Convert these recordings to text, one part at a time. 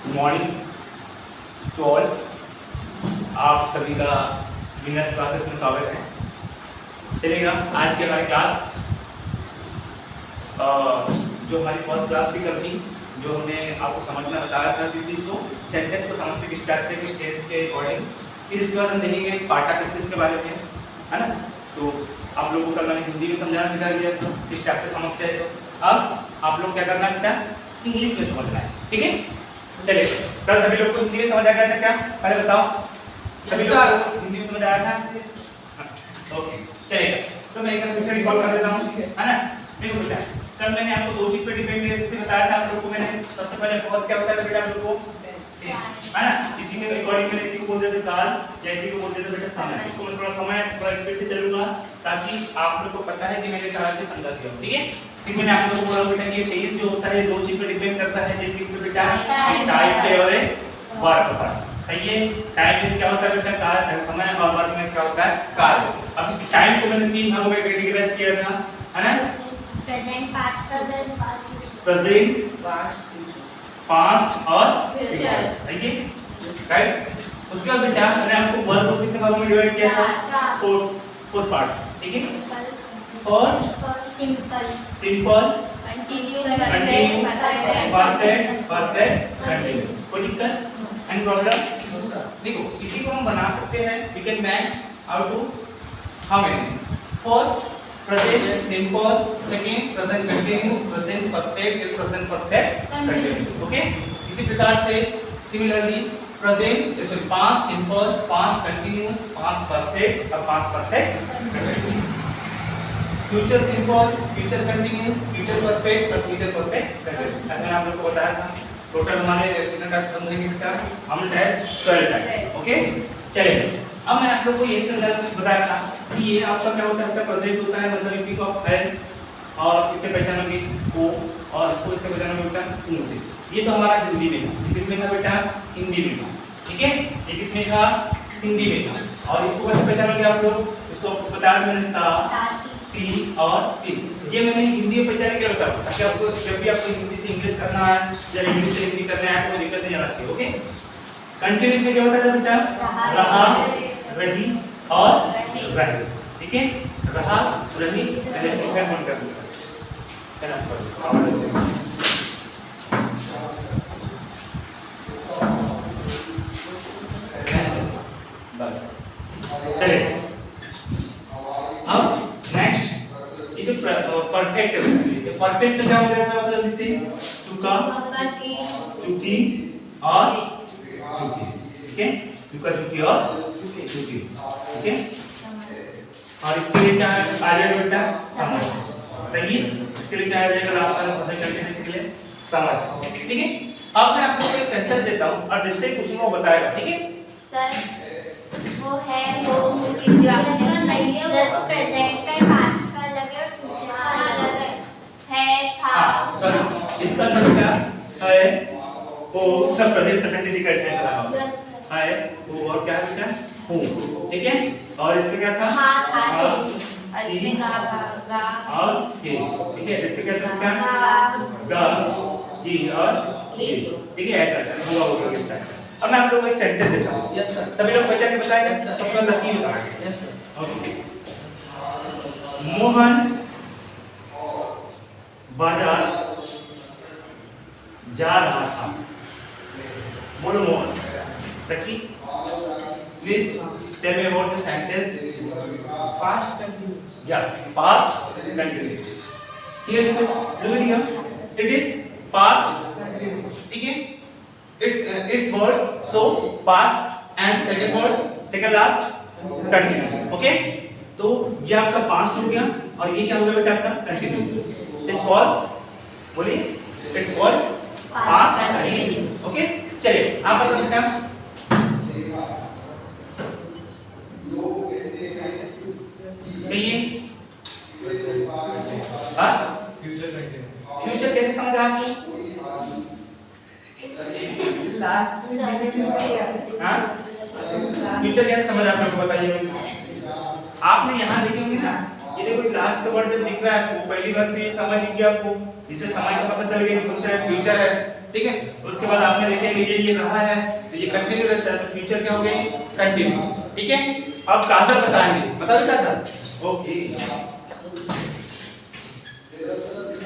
Good morning to all. आप सभी का विनर्स क्लासेस में स्वागत है। चलेगा आज की हमारी क्लास जो हमारी फर्स्ट क्लास थी कल की, जो हमने आपको समझना बताया था किसी को सेंटेंस को समझते किस टाइप से किस टेंस के अकॉर्डिंग। फिर इसके बाद हम देखेंगे पार्टिसिपल्स के बारे में, है ना। तो आप लोगों को कल मैंने हिंदी में समझाना सिखा दिया था किस टाइप से समझते हैं। तो अब आप लोग क्या करना है, इंग्लिश में समझना है, ठीक है। चलिए कल सभी लोग को हिंदी में समझ आ गया था क्या? पहले बताओ, सभी लोग को हिंदी में समझ आया था? ओके चलेगा। तो मैं एक बार फिर से रिकॉल कर देता हूँ, है ना। देखो बेटा, कल मैंने आपको दो चीज पे डिपेंड से बताया था आप लोग को। मैंने सबसे पहले फर्स्ट क्या बताया था बेटा आप लोग को, है ना। इसी के अकॉर्डिंग मैंने इसी को बोल देते काल या इसी को बोल देते बेटा समय। इसको मैं थोड़ा समय थोड़ा स्पीड से चलूंगा ताकि आप लोग को पता है कि मैंने कहा से समझा दिया, ठीक है। फिर मैंने आप लोगों को बोला बेटा ये टेंस जो होता है दो चीज पे डिपेंड करता है। एक किस पे बेटा, टाइप पे और एक वर्ब पर। सही है। टाइम इस क्या होता है बेटा, काल समय, और वर्ब में इसका होता है काल। अब इस टाइम को मैंने तीन भागों में कैटेगराइज किया था, है ना। प्रेजेंट, पास्ट, प्रेजेंट, पास्ट और फ्यूचर। सही है, राइट। उसके बाद बेटा मैंने आपको वर्ब को कितने भागों में डिवाइड किया था? फोर पार्ट, ठीक है। First simple, continue, perfect, continuous. कोई दिक्कत एंड प्रॉब्लम? देखो इसी को हम बना सकते हैं, we can match how to how many. First present simple, second present continuous, present perfect, present perfect continuous. Okay, इसी प्रकार से similarly present sorry past simple, past continuous, past perfect और past perfect continuous. Future simple, future continuous, future perfect और future perfect continuous. ऐसा मैंने आप लोगों को बताया था। टोटल हमारे कितने टाइप्स बनते हैं बेटा? हम टाइप्स 12 टाइप्स। ओके चलिए, अब मैं आप लोगों को यही समझाना बताया था कि ये आपका क्या होता है बेटा, प्रेजेंट होता है, मतलब इसी को आप है और इससे पहचानोगे को, और इसको इससे पहचानोगे बेटा उन से। ये तो हमारा हिंदी में था। किसमें था बेटा? हिंदी में था, ठीक है। ये किसमें था? हिंदी में था। और इसको कैसे पहचानोगे आप लोग? इसको आपको बताया मैंने था टी और टी। ये मैंने हिंदी में पहचाने के लिए बताया ताकि आपको जब भी आपको हिंदी से इंग्लिश करना है या इंग्लिश से हिंदी करना है आपको दिक्कत नहीं आना चाहिए। ओके, कंटिन्यूअस में क्या होता है बेटा? रहा, रही और रहे, ठीक है। रहा, रही, रहे। फिर मन कर दूंगा, है ना। बस चलिए, अब नेक्स्ट ये जो परफेक्ट है, ये परफेक्ट में क्या हो जाता है जल्दी से? चुका, चुकी और चुकी, ठीक है। चुका, चुकी और चुकी, ठीक है। और इसके लिए क्या आ जाएगा बेटा? समझ। सही है। इसके लिए क्या आ जाएगा लास्ट वाला परफेक्ट कंटीन्यूअस के लिए? समझ, ठीक है। अब मैं आपको एक सेंटेंस देता हूं और जिससे पूछूंगा वो बताएगा, ठीक है। सर वो है वो सर नहीं है, सर वो प्रेजेंट का पास्ट का अलग है और फ्यूचर का अलग है था। सर इसका मतलब क्या है? वो सब प्रेजेंट प्रेजेंट का इसमें चला है वो, और क्या है बेटा? हूं, ठीक है। और इसका क्या था? था इसमें गा और हे, ठीक है। इसका क्या था? क्या गा, जी और हे, ठीक है। ऐसा होगा किस टाइप से। अब मैं आप लोगों को एक सेंटेंस देता हूं। Yes sir. सभी लोग पहचान के बताएंगे। सबसे पहले लकी बताएंगे। Yes sir. ओके, मोहन बाजार जा रहा था। बोलो Mohan. Lucky please tell me about the sentence. Past continuous. Yes, past continuous. Here look at here. It is past continuous. ठीक है। Its words so past and second words second last continuous. Okay? तो ये आपका past हो गया और ये क्या हो गया बेटा आपका continuous. It's false. बोलिए it's called past continuous. Okay? चलिए आप बताओ बेटा। कहिए फ्यूचर कंटिन्यूअस। फ्यूचर कैसे समझा आपको? लास्ट हाँ फ्यूचर कैसे समझ आप लोग बताइए। आपने यहाँ लिखे होंगे ना, ये देखो लास्ट का वर्ड जब दिख रहा है आपको पहली बात तो ये समझ लीजिए आपको, इससे समय का पता चल गया कि कौन सा फ्यूचर है। ठीक है। उसके बाद आपने देखेंगे ये रहा है तो ये कंटिन्यू रहता है, तो फ्यूचर क्या हो गई कंटिन्यू, ठीक है। अब काजल बताएंगे, बताओ काजल। ओके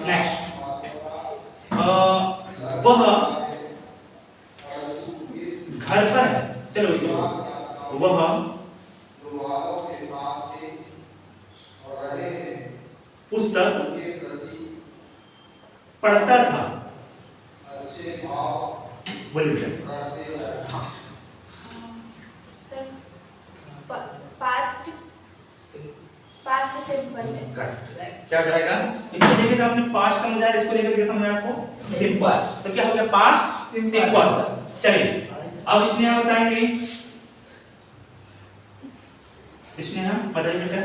नेक्स्ट, वह घर पर है, चलो इसको वह पुस्तक पढ़ता था, बोलिए। सर पास्ट सिंपल है। क्या करेगा, इसको लेके तो आपने पास्ट समझा है, इसको लेकर क्या समझा आपको सिंपल, तो क्या हो गया पास्ट सिंपल। चलिए अब स्नेहा बताएंगे, स्नेहा बताइए बेटा।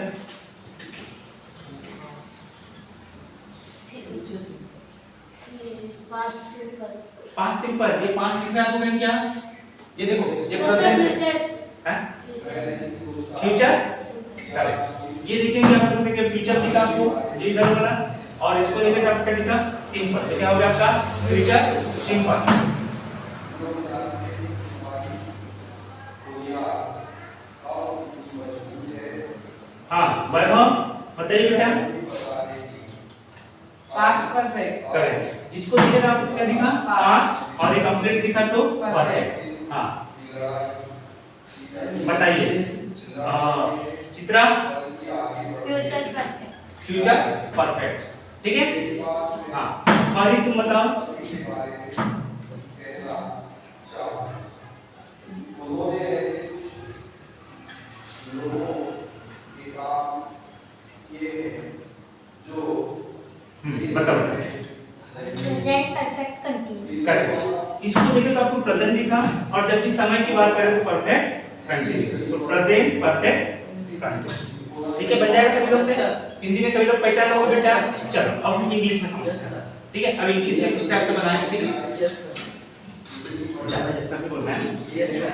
पास्ट सिंपल, ये पास्ट दिख रहा है आपको कहीं क्या, ये देखो ये प्रेजेंट है, फ्यूचर करेक्ट। ये देखेंगे आप लोग देखिए फ्यूचर दिखा आपको ये इधर वाला, और इसको लेकर आपको क्या दिखा सिंपल, तो क्या हो गया आपका फ्यूचर सिंपल। हाँ वैभव बताइए बेटा। पास्ट परफेक्ट करेक्ट, इसको लेकर आपको क्या दिखा पास्ट, और ये कंप्लीट दिखा तो परफेक्ट। हाँ बताइए Chitra. Future perfect. Future perfect, ठीक है। हाँ और ये तुम बताओ। बताओ प्रेजेंट परफेक्ट कंटिन्यूअस। करेक्ट, इसको लेकर तो आपको प्रेजेंट दिखा, और जब भी समय की बात करें तो परफेक्ट कंटिन्यूअस, तो प्रेजेंट परफेक्ट कंटिन्यूअस, ठीक है। बन जाएगा सभी लोग से, हिंदी में सभी लोग पहचान लोगे बेटा। चलो अब हम इंग्लिश में समझते हैं, ठीक है। अब इंग्लिश में इस टाइप से बनाएंगे, ठीक है। यस ज्यादा जैसा भी बोलना है, यस सर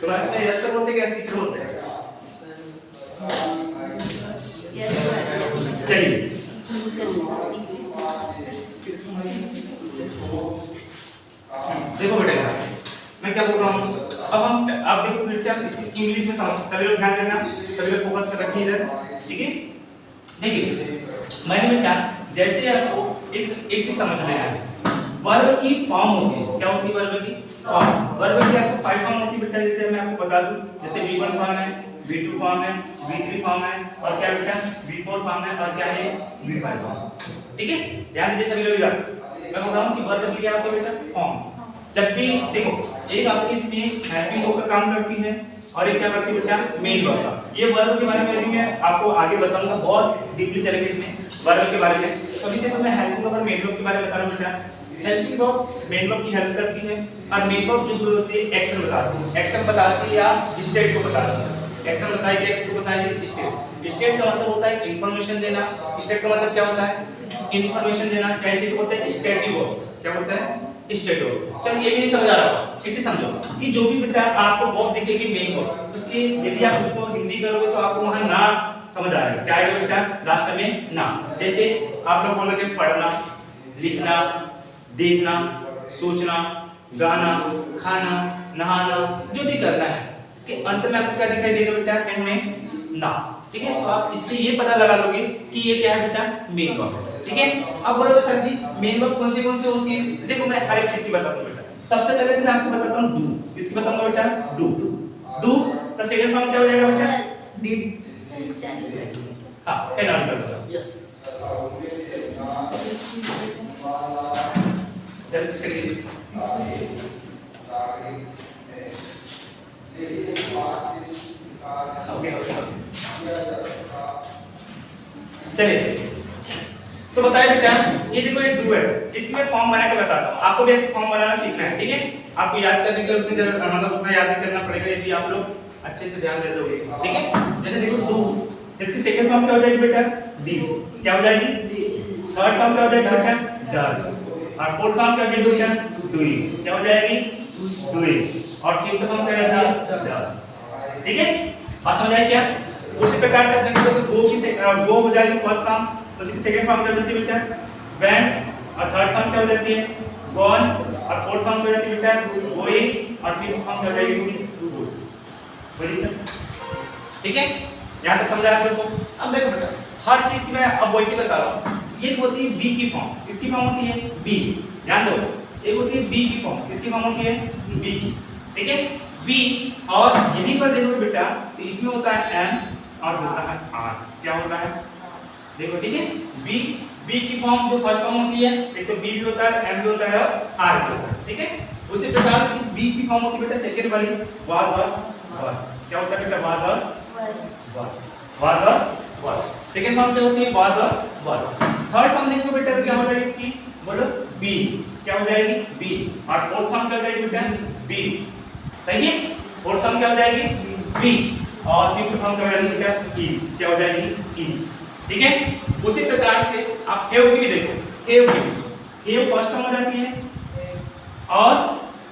तुम्हारे में यस सर बोलते हैं कि टीचर बोलते हैं। चलिए देखो बेटा मैं क्या बोल रहा हूँ, अब हम आप देखो फिर से आप इसकी इंग्लिश में समझ, सभी लोग ध्यान देना, सभी लोग फोकस कर रखिए इधर, ठीक है। देखिए मैंने बेटा जैसे आपको एक चीज समझना है, वर्ब की फॉर्म होती है, क्या होती है वर्ब की फॉर्म। वर्ब की आपको 5 फॉर्म होती है बेटा, जैसे मैं आपको बता दूं, जैसे V1 फॉर्म है, V2 फॉर्म है, V3 फॉर्म है, और क्या बेटा V4 फॉर्म है, और क्या है V5 फॉर्म, ठीक है। ध्यान दीजिए सभी लोग इधर, मैं बोल रहा हूं कि वर्ब की क्या होती है बेटा फॉर्म्स। जब भी देखो एक आपकी इसमें हेल्पिंग वर्ब का काम करती है, और एक क्या करती है बेटा मेन वर्ब का। ये वर्ब के बारे में यदि मैं आपको आगे बताऊंगा, बहुत डीपली चलेंगे इसमें वर्ब के बारे में। तो अभी से तो मैं हेल्पिंग वर्ब और मेन वर्ब के बारे में बता रहा हूं बेटा। हेल्पिंग वर्ब मेन वर्ब की हेल्प करती है, और मेन वर्ब जो होती है एक्शन बताती है, एक्शन बताती है या स्टेट को बताती है। एक्शन बताएगी या किसको बताएगी स्टेट। स्टेट का मतलब होता है इंफॉर्मेशन देना, स्टेट का मतलब क्या होता है इंफॉर्मेशन देना। कैसे होता है स्टेटिव वर्ब्स, क्या होता है स्टेट वर्ब। चलो ये भी नहीं समझ आ रहा था, फिर से समझो कि जो भी बेटा आपको वर्ब दिखेगी मेन वर्ब, उसकी यदि आप उसको हिंदी करोगे तो आपको वहां ना समझ आएगा, क्या आएगा बेटा लास्ट में ना। जैसे आप लोग बोलोगे पढ़ना, लिखना, देखना, सोचना, गाना, खाना, नहाना, जो भी करना है, इसके अंत में आपको क्या दिखाई देगा बेटा एंड में ना, ठीक है। तो आप इससे ये पता लगा लोगे कि ये क्या है बेटा मेन वर्ब, ठीक है। अब बोलोगे सर जी मेन वर्ब कौन से होती है। देखो मैं हर एक चीज की बताता हूं बेटा। सबसे पहले तो मैं आपको बताता हूं डू, किसकी बताऊंगा बेटा डू। डू का सेकंड फॉर्म क्या हो जाएगा बेटा डीड हां एनाउन कर दो यस जल्दी से करिए। ओके चलिए तो बताइए बेटा ये देखो एक डू है, इसकी मैं फॉर्म बना के बताता हूं। आपको भी ऐसे फॉर्म बनाना सीखना है, ठीक है। आपको याद करने के लिए उतनी जरूरत मतलब उतना याद नहीं करना पड़ेगा यदि आप लोग अच्छे से ध्यान दे दोगे, ठीक है। जैसे देखो डू, इसकी सेकंड फॉर्म क्या हो जाएगी बेटा डीड, क्या हो जाएगी थर्ड फॉर्म क्या हो जाएगी बेटा डन, और फोर्थ फॉर्म क्या हो जाएगी बेटा डूइंग, क्या हो जाएगी डूइंग, और फिफ्थ फॉर्म क्या हो जाती है डस, ठीक है। बात समझ आई क्या। उसी प्रकार से अपने को गो हो जाएगी फर्स्ट फॉर्म, तो इसकी सेकंड फॉर्म क्या हो जाती है बेटा वेंट, और थर्ड फॉर्म क्या हो जाती है गॉन, और फोर्थ फॉर्म क्या हो जाती है बेटा गोइंग, और फिफ्थ फॉर्म क्या हो जाएगी इसकी गोस। ठीक है, यहाँ तक समझा आप लोगों को। अब देखो बेटा हर चीज की मैं अब वैसे बता रहा हूँ। ये होती है बी की फॉर्म, किसकी फॉर्म होती है बी, ध्यान दो। एक होती है बी की फॉर्म, किसकी फॉर्म होती है बी की, ठीक है बी। और यहीं पर देखोगे बेटा तो इसमें होता है एम और होता है आर, क्या होता है देखो, ठीक है बी, बी की फॉर्म जो फर्स्ट फॉर्म होती है, एक तो बी भी होता है एम भी होता है और आर भी होता है, ठीक है। उसी प्रकार इस बी की फॉर्म होती है बेटा सेकंड वाली वाज और वर, क्या होता है बेटा वाज और वर, वाज और वर। सेकंड फॉर्म क्या होती है वाज और वर। थर्ड फॉर्म देखो बेटा तो क्या हो जाएगी इसकी बोलो बी, क्या हो जाएगी बी, और फोर्थ फॉर्म क्या हो जाएगी बेटा बी, सही है। फोर्थ फॉर्म क्या हो जाएगी बी, और फिफ्थ फॉर्म क्या हो जाएगी बेटा इज, क्या हो जाएगी इज, ठीक है। उसी प्रकार से आप हैव की भी देखो, हैव की, हैव फर्स्ट फॉर्म हो जाती है और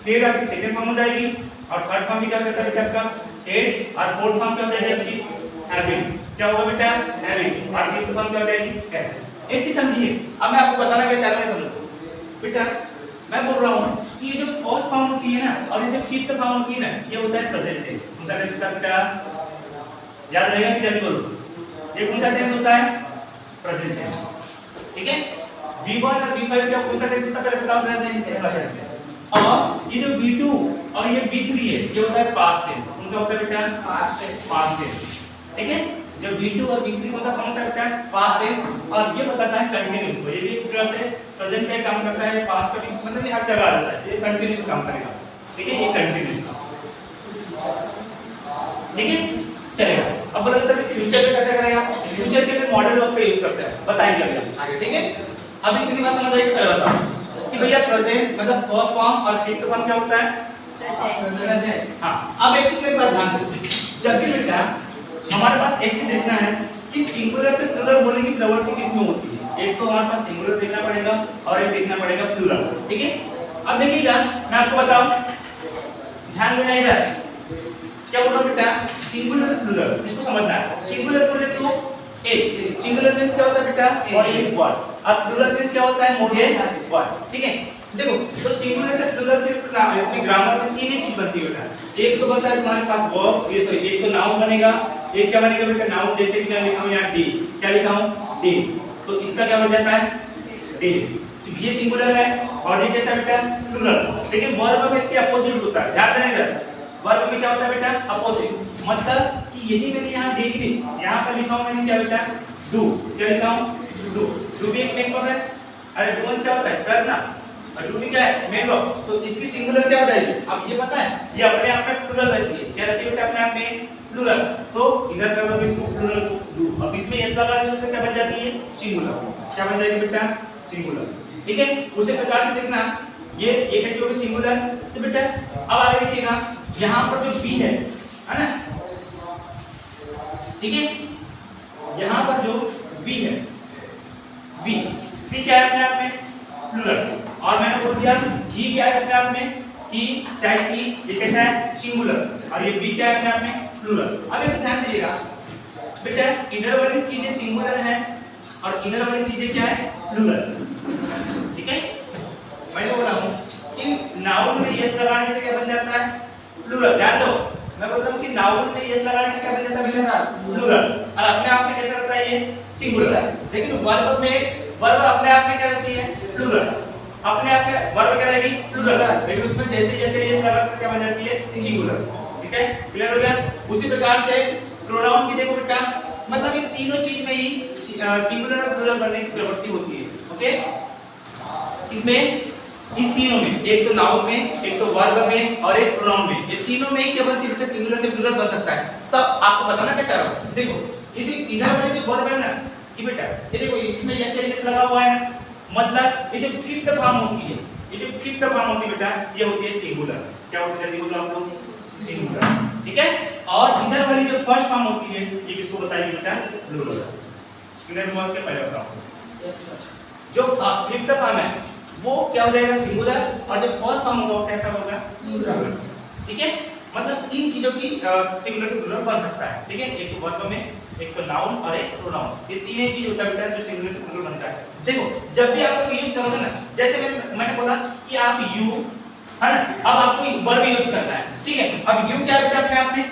फिर आपकी सेकंड फॉर्म हो जाएगी, और थर्ड फॉर्म भी क्या हो जाता है बेटा आपका हेड, और फोर्थ फॉर्म क्या हो जाएगी आपकी हैविंग, क्या होगा बेटा हैविंग, और फिफ्थ फॉर्म क्या हो जाएगी हैज। एक चीज समझिए, अब मैं आपको बताना क्या चाह रहा हूं समझो बेटा। मैं बोल रहा हूं कि ये जो फर्स्ट फॉर्म होती है ना और ये जो फिफ्थ फॉर्म होती है ना, ये होता है प्रेजेंट टेंस। कौन सा टेंस होता है बेटा, याद रहेगा कि जल्दी बोलो, ये कौन सा टेंस होता है प्रेजेंट टेंस, ठीक है। V1 और V5 क्या कौन सा टेंस होता है पहले बताओ, प्रेजेंट टेंस। और ये जो V2 और ये V3 है ये होता है पास्ट टेंस। कौन सा होता है बेटा पास्ट टेंस, ठीक है। जो V2 और V3 कौन सा फॉर्म होता है बेटा पास्ट टेंस, और ये बताता है कंटीन्यूअस को, ये भी एक तरह से प्रेजेंट का काम करता है, पास्ट का भी, मतलब ये हर जगह आता है, ये कंटीन्यूअस काम करेगा, ठीक है, ये कंटीन्यूअस का, ठीक है चलेगा। अब बोलो सर फ्यूचर में कैसे करेगा, फ्यूचर के लिए मॉडल वर्ब का यूज करते हैं, बताएंगे अभी आगे, ठीक है। अभी इतनी बात समझ आई, पहले बताओ कि भैया प्रेजेंट मतलब फर्स्ट फॉर्म और फिफ्थ फॉर्म क्या होता है प्रेजेंट। हां अब एक चीज मेरी बात ध्यान दो, जब भी बेटा हमारे पास एक चीज देखना है कि सिंगुलर से प्लूरल होने की प्रवृत्ति किसमें होती है। एक तो हमारे पास सिंगुलर देखना पड़ेगा और एक देखना पड़ेगा प्लूरल, ठीक है। अब देखिएगा मैं आपको बताऊं, ध्यान देना इधर, क्या बोल रहा हूं बेटा सिंगुलर प्लूरल, इसको समझना है। सिंगुलर बोले तो एक, सिंगुलर मींस क्या होता है बेटा और एक वर्ड, और प्लूरल मींस क्या होता है मोर देन वर्ड, ठीक है। देखो तो सिंगुलर से प्लूरल से इसमें ग्रामर में तीन ही चीज बनती है बेटा। एक तो बनता है तुम्हारे पास वर्ब, ये सॉरी एक तो नाउन बनेगा, एक क्या बनेगा बेटा नाउन, जैसे कि मैं लिखा हूं यहां डे, क्या लिखा हूं डे, तो इसका क्या बन जाता है डेज, तो ये सिंगुलर है। और ये कैसा बेटा प्लूरल, लेकिन वर्ब में इसके अपोजिट होता है, ध्यान देना इधर, वर्ब में क्या होता है बेटा अपोजिट, मतलब कि यदि मैंने यहां डे की यहां पर लिखा हूं मैंने क्या बेटा डू, क्या लिखा हूं डू, डू भी एक मेन वर्ब है, अरे डू क्या होता है करना, और डू भी क्या है मेन वर्ब, तो इसकी सिंगुलर क्या हो जाएगी अब ये पता है, ये अपने आप में प्लूरल रहती है, क्या रहती है बेटा अपने आप में प्लूरल, तो इधर कर लो इसको प्लूरल को डू, अब इसमें एस लगा दो तो क्या बन जाती है सिंगुलर, क्या बन जाएगी बेटा सिंगुलर, ठीक है। उसी प्रकार से देखना ये कैसी होगी सिंगुलर, तो बेटा अब आगे देखिएगा यहां पर जो बी है ना, ठीक है, यहां पर जो वी है वी, वी क्या है अपने आप में प्लूरल, और मैंने बोल दिया ही क्या है अपने आप में कि चाहे सी ये कैसा है सिंगुलर, और ये बी क्या है अपने आप में प्लूरल। अब एक ध्यान दीजिएगा बेटा इधर वाली चीजें सिंगुलर है और इधर वाली चीजें क्या है प्लूरल, ठीक है। मैं बोल रहा हूं कि नाउन में यस लगाने से क्या बन जाता है प्लूरल, ध्यान दो मैं बोल रहा हूं कि नाउन में यस लगाने से क्या बन जाता है प्लूरल, और अपने आप में कैसा रहता है ये सिंगुलर, लेकिन वर्ब में वर्ब अपने आप में क्या रहती है प्लूरल, अपने आप में वर्ब क्या रहेगी प्लूरल, लेकिन उसमें जैसे जैसे यस लगाकर क्या बन जाती है सिंगुलर, ठीक है क्लियर हो गया। उसी प्रकार से प्रोनाउन की देखो बेटा, मतलब ये तीनों चीज में ही सिंगुलर और प्लूरल बनने की प्रवृत्ति होती है, ओके। इसमें इन तीनों में एक तो नाउन में, एक तो वर्ब में और एक प्रोनाउन में, ये तीनों में ही क्या बनती है बेटा सिंगुलर से प्लूरल बन सकता है। तब आपको बताना क्या चाह रहा हूं, देखो ये जो इधर वाली जो वर्ब है ना ये बेटा ये देखो इसमें जैसे यस लगा हुआ है ना, मतलब ये जो फिफ्थ फॉर्म होती है, ये जो फिफ्थ फॉर्म होती है बेटा ये होती है सिंगुलर, क्या होती है जल्दी बोलो आप लोग सिंगुलर, ठीक है। और इधर वाली जो फर्स्ट फॉर्म होती है ये किसको बताइए बेटा प्लूरल, क्लियर हुआ क्या पहले बताओ। Yes sir. जो फिफ्थ फॉर्म है वो क्या हो जाएगा सिंगुलर, और जो फर्स्ट फॉर्म होगा वो कैसा होगा प्लूरल, ठीक है। मतलब इन चीजों की सिंगुलर से प्लूरल बन सकता है, ठीक है। एक तो वर्ब में, एक तो नाउन और एक प्रोनाउन, ये तीन ही चीज होता है बेटा जो सिंगुलर से प्लूरल बनता है। देखो जब भी आप लोग यूज करोगे ना, जैसे मैंने बोला कि आप यू, है ना, अब आपको वर्ब यूज करना है, ठीक है। अब यू क्या बेटा अपने आप में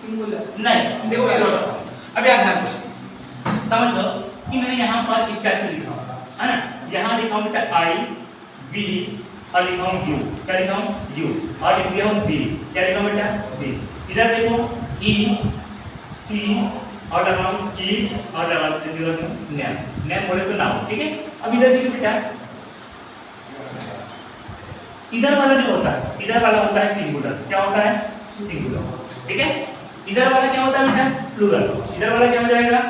सिंगुलर नहीं, देखो ये लो, अब याद ध्यान दो, समझ लो कि मैंने यहाँ पर इस टाइप से लिखा है ना, यहाँ लिखा हूँ बेटा आई वी और लिखा हूँ यू, क्या लिखा हूँ यू, और लिख दिया हूँ दी, क्या लिखा हूँ बेटा दी। इधर देखो ई सी और लगा हूँ ईट और लगा हूँ नेम, नेम बोले तो नाउन, ठीक है। अब इधर देखिए बेटा, इधर वाला जो होता है, इधर वाला होता है सिंगुलर, क्या होता है सिंगुलर, ठीक है। इधर वाला क्या होता है बेटा प्लूरल, इधर वाला क्या हो जाएगा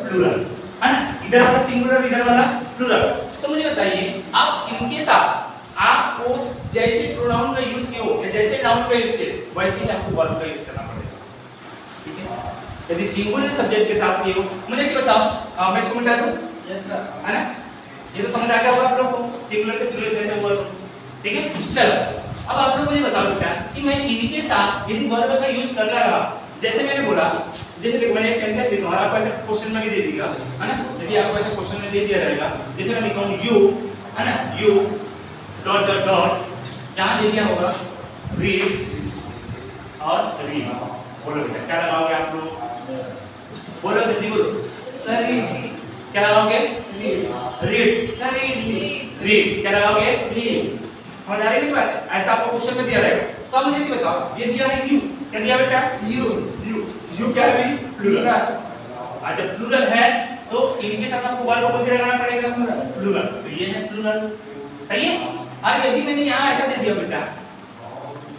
प्लूरल, है ना। इधर वाला सिंगुलर, इधर वाला प्लूरल। तो मुझे बताइए आप इनके साथ आपको जैसे प्रोनाउन का यूज किए हो या जैसे नाउन का यूज किए वैसे ही आपको वर्ब का यूज करना पड़ेगा, ठीक है। यदि सिंगुलर सब्जेक्ट के साथ किए हो, मुझे एक बताओ, मैं इसको मिटा दूं, यस सर, है ना, ये तो समझ आ गया होगा आप लोग को सिंगुलर से प्लूरल कैसे हुआ, ठीक है। चलो अब आप लोग मुझे बताओ बेटा कि मैं इनके साथ यदि वर्ब का यूज करना रहा, जैसे मैंने बोला, जैसे देखो मैंने एक सेंटेंस लिखा और आपको ऐसे क्वेश्चन में भी दे दिया, है ना, यदि आपको ऐसे क्वेश्चन में दे दिया रहेगा, जैसे मैं लिखा हूं यू, है ना, यू डॉट डॉट डॉट, यहां दे दिया होगा रीड और रीड, बोलो बेटा क्या लगाओगे आप लोग, बोलो जल्दी बोलो, रीड, क्या लगाओगे रीड, रीड्स, रीड, क्या लगाओगे रीड, समझ आ रही है बात, ऐसा आपको क्वेश्चन में दिया रहेगा। तो अब मुझे ये बताओ, ये दिया है यू, क्या दिया बेटा यू, यू क्या है प्लूरल, आज जब प्लूरल है तो इनके साथ आपको वर्ब कौन सा लगाना पड़ेगा प्लूरल, तो ये है प्लूरल, सही है। और यदि मैंने यहाँ ऐसा दे दिया बेटा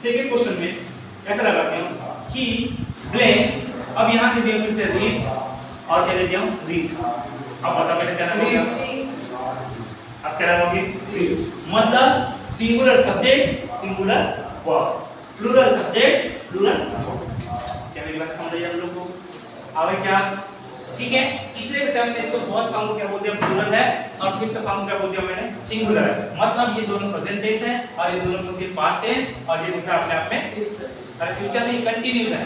सेकंड क्वेश्चन में ऐसा लगाते हूँ ही ब्लैंक, अब यहाँ दे दिया फिर से रीड्स और क्या दे दिया हूँ रीड, अब बताओ बेटा क्या लगाओगे, अब क्या लगाओगे रीड्स, मतलब singular subject singular verbs, plural subject plural verb. क्या मेरी बात समझ आई आप लोगों को, आवे क्या, ठीक है। इसलिए बेटा मैंने इसको फर्स्ट फॉर्म को क्या बोल दिया प्लूरल है और फिफ्थ फॉर्म क्या बोल दिया मैंने सिंगुलर है, मतलब ये दोनों प्रेजेंट टेंस है और ये दोनों को सिर्फ पास्ट टेंस और ये दूसरा अपने आप में और फ्यूचर में कंटीन्यूअस है,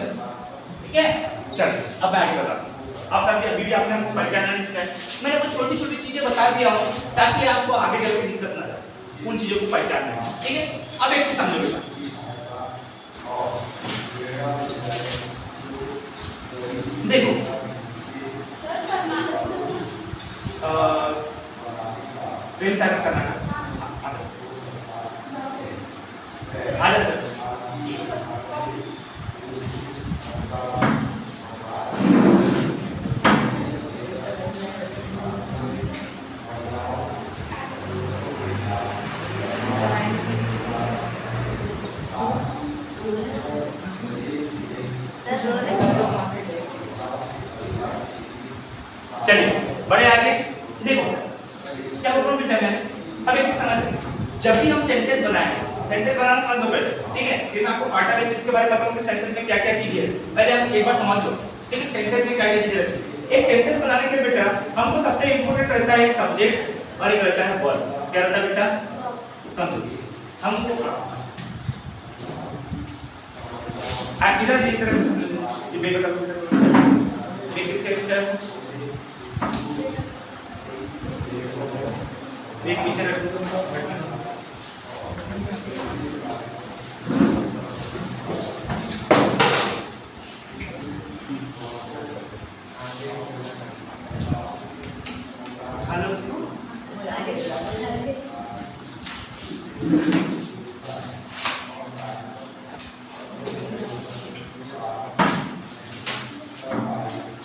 ठीक है। चलिए अब मैं आगे बताता हूं, आप साथी अभी भी आपने हमको पहचाना नहीं सीखा है, मैंने वो छोटी-छोटी चीजें बता दिया हूं ताकि आपको आगे चल के दिक्कत ना जाए उन चीजों को पहचानने में, ठीक है। अब एक चीज समझो बेटा, देखो प्रेम साइलेंस करना है, आ जाओ चलिए बड़े आगे देखो क्या बोल रहा हूँ बेटा मैं, अब एक चीज समझ, जब भी हम सेंटेंस बनाएंगे, सेंटेंस बनाना समझ लो पहले, ठीक है, फिर मैं आपको पार्ट ऑफ स्पीच के बारे में बताऊंगा कि सेंटेंस में क्या क्या चीजें है, पहले आप एक बार समझ लो, ठीक है, सेंटेंस में क्या क्या चीजें रहती है। एक सेंटेंस बनाने के लिए बेटा हमको सबसे इंपॉर्टेंट रहता है एक सब्जेक्ट और एक रहता है वर्ब, क्या रहता है बेटा समझो, हमको आप इधर इस तरह से समझो, ये बेटा ये किसका इसका एक पीछे रख दो, हेलो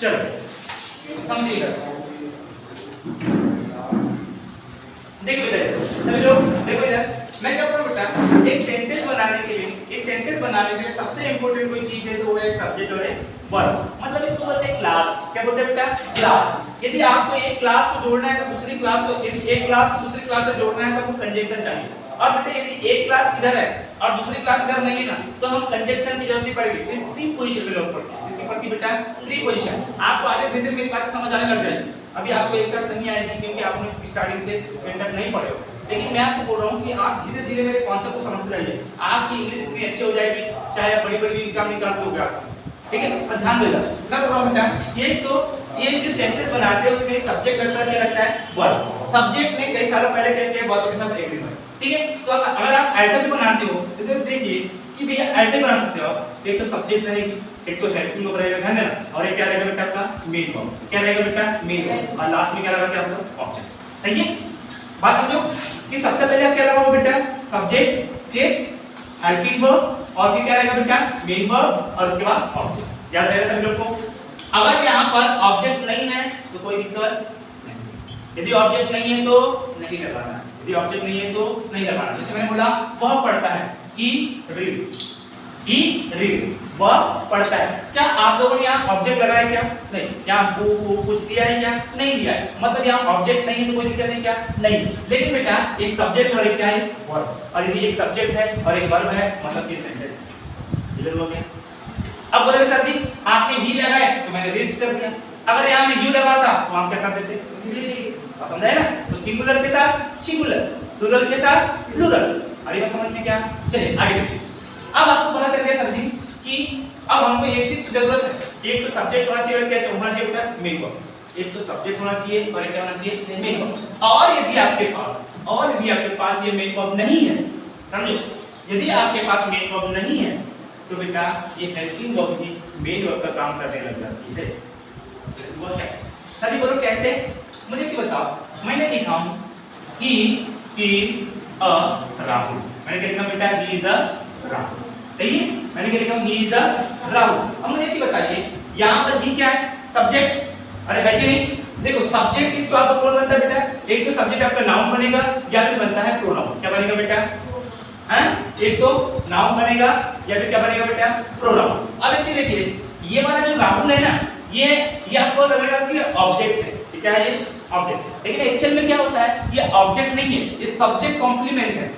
चलो समझिएगा, देखो इधर सभी लोग देखो इधर, मैं क्या बोल रहा हूं बेटा, एक सेंटेंस बनाने के लिए सबसे इंपॉर्टेंट कोई चीज है तो वो है एक सब्जेक्ट और एक वर्ब, मतलब इसको बोलते हैं क्लास, क्या बोलते हैं बेटा क्लास। यदि आपको एक क्लास को जोड़ना है तो दूसरी क्लास को, एक क्लास को दूसरी क्लास से जोड़ना है तो आपको कंजक्शन चाहिए, और बेटा यदि एक क्लास इधर है और दूसरी क्लास इधर नहीं है ना तो हम कंजक्शन की जरूरत नहीं पड़ेगी, प्रीपोजिशन की जरूरत पड़ती है, इसके प्रति बेटा प्रीपोजिशन। आपको आगे धीरे-धीरे मेरी बात समझ आने लग जाएगी, अभी आपको एक साथ नहीं आएगी क्योंकि आपने स्टार्टिंग से एंड तक नहीं पढ़े हो, लेकिन मैं आपको बोल रहा हूँ कि आप धीरे धीरे मेरे कॉन्सेप्ट को समझते जाइए, आपकी इंग्लिश इतनी अच्छी हो जाएगी, चाहे आप बड़ी बड़ी एग्जाम निकाल दोगे आप, ठीक है। और ध्यान देना क्या बोल रहा हूँ बेटा, ये तो ये जो सेंटेंस बनाते हैं उसमें एक सब्जेक्ट लगता है, क्या लगता है, वर्ब। सब्जेक्ट ने कई सालों पहले क्या किया, वर्ब के साथ एग्रीमेंट, ठीक है। तो अगर आप ऐसा भी बनाते हो तो देखिए कि भैया ऐसे बना सकते हो, एक तो सब्जेक्ट रहेगी, एक तो हेल्पिंग वर्ब रहेगा, ध्यान देना, और एक क्या रहेगा बेटा आपका मेन वर्ब, क्या रहेगा बेटा मेन वर्ब, और लास्ट में क्या रहेगा आपका ऑब्जेक्ट। सही है, बात समझो कि सबसे पहले आप क्या लगाओगे बेटा, सब्जेक्ट, फिर हेल्पिंग वर्ब, और फिर क्या रहेगा बेटा मेन वर्ब, और उसके बाद ऑब्जेक्ट। याद रहेगा सभी लोग को। अगर यहाँ पर ऑब्जेक्ट नहीं है तो कोई दिक्कत नहीं, यदि ऑब्जेक्ट नहीं है तो नहीं लगाना, यदि ऑब्जेक्ट नहीं है तो नहीं लगाना। जैसे मैंने बोला वह पढ़ता है, ही रीड्स, वह पढ़ता है। क्या आप लोगों ने यहाँ ऑब्जेक्ट लगाया क्या, नहीं, यहाँ कुछ दिया है क्या, नहीं दिया है, मतलब यहाँ ऑब्जेक्ट नहीं है तो कोई दिक्कत नहीं, क्या नहीं। लेकिन बेटा एक सब्जेक्ट और एक क्या है वर्ब, और यदि एक सब्जेक्ट है और एक वर्ब है मतलब ये सेंटेंस है, क्लियर हो गया। अब बोलोगे सर जी आपने ही लगाया तो मैंने रीड्स कर दिया, अगर यहाँ में यू लगाता तो आप क्या कर देते, और समझाए ना। तो सिंगुलर के साथ सिंगुलर, प्लूरल के साथ प्लूरल। अरे बात समझ में क्या, चलिए आगे देखिए। अब आपको पता चल गया सर जी कि अब हमको एक चीज की जरूरत है, एक तो सब्जेक्ट होना चाहिए और क्या होना चाहिए बेटा मेन वर्ब, एक तो सब्जेक्ट होना चाहिए और एक क्या होना चाहिए मेन वर्ब। और यदि आपके पास ये मेन वर्ब नहीं है, समझो, यदि आपके पास मेन वर्ब नहीं है तो बेटा ये हेल्पिंग वर्ब ही मेन वर्ब का काम करने लग जाती है। वो क्या सर जी बोलो कैसे, मुझे एक चीज बताओ, मैंने लिखा हूं ही इज अ राहुल, मैंने क्या लिखा बेटा ही इज अ राहुल, सही है, मैंने क्या लिखा हूं ही इज अ राहुल। अब मुझे एक चीज बताइए यहां पर ही क्या है, सब्जेक्ट, अरे है कि नहीं, देखो सब्जेक्ट किस तो आपका कौन बनता है बेटा, एक तो सब्जेक्ट आपका नाउन बनेगा या फिर बनता है प्रोनाउन, क्या बनेगा बेटा, हैं, एक तो नाउन बनेगा या फिर क्या बनेगा बेटा प्रोनाउन। अब एक चीज देखिए ये वाला जो राहुल है ना, ये आपको लगेगा कि ऑब्जेक्ट है, ठीक है, ये ऑब्जेक्ट, लेकिन एक्चुअल में क्या होता है, ये ऑब्जेक्ट नहीं है, ये सब्जेक्ट कॉम्प्लीमेंट है।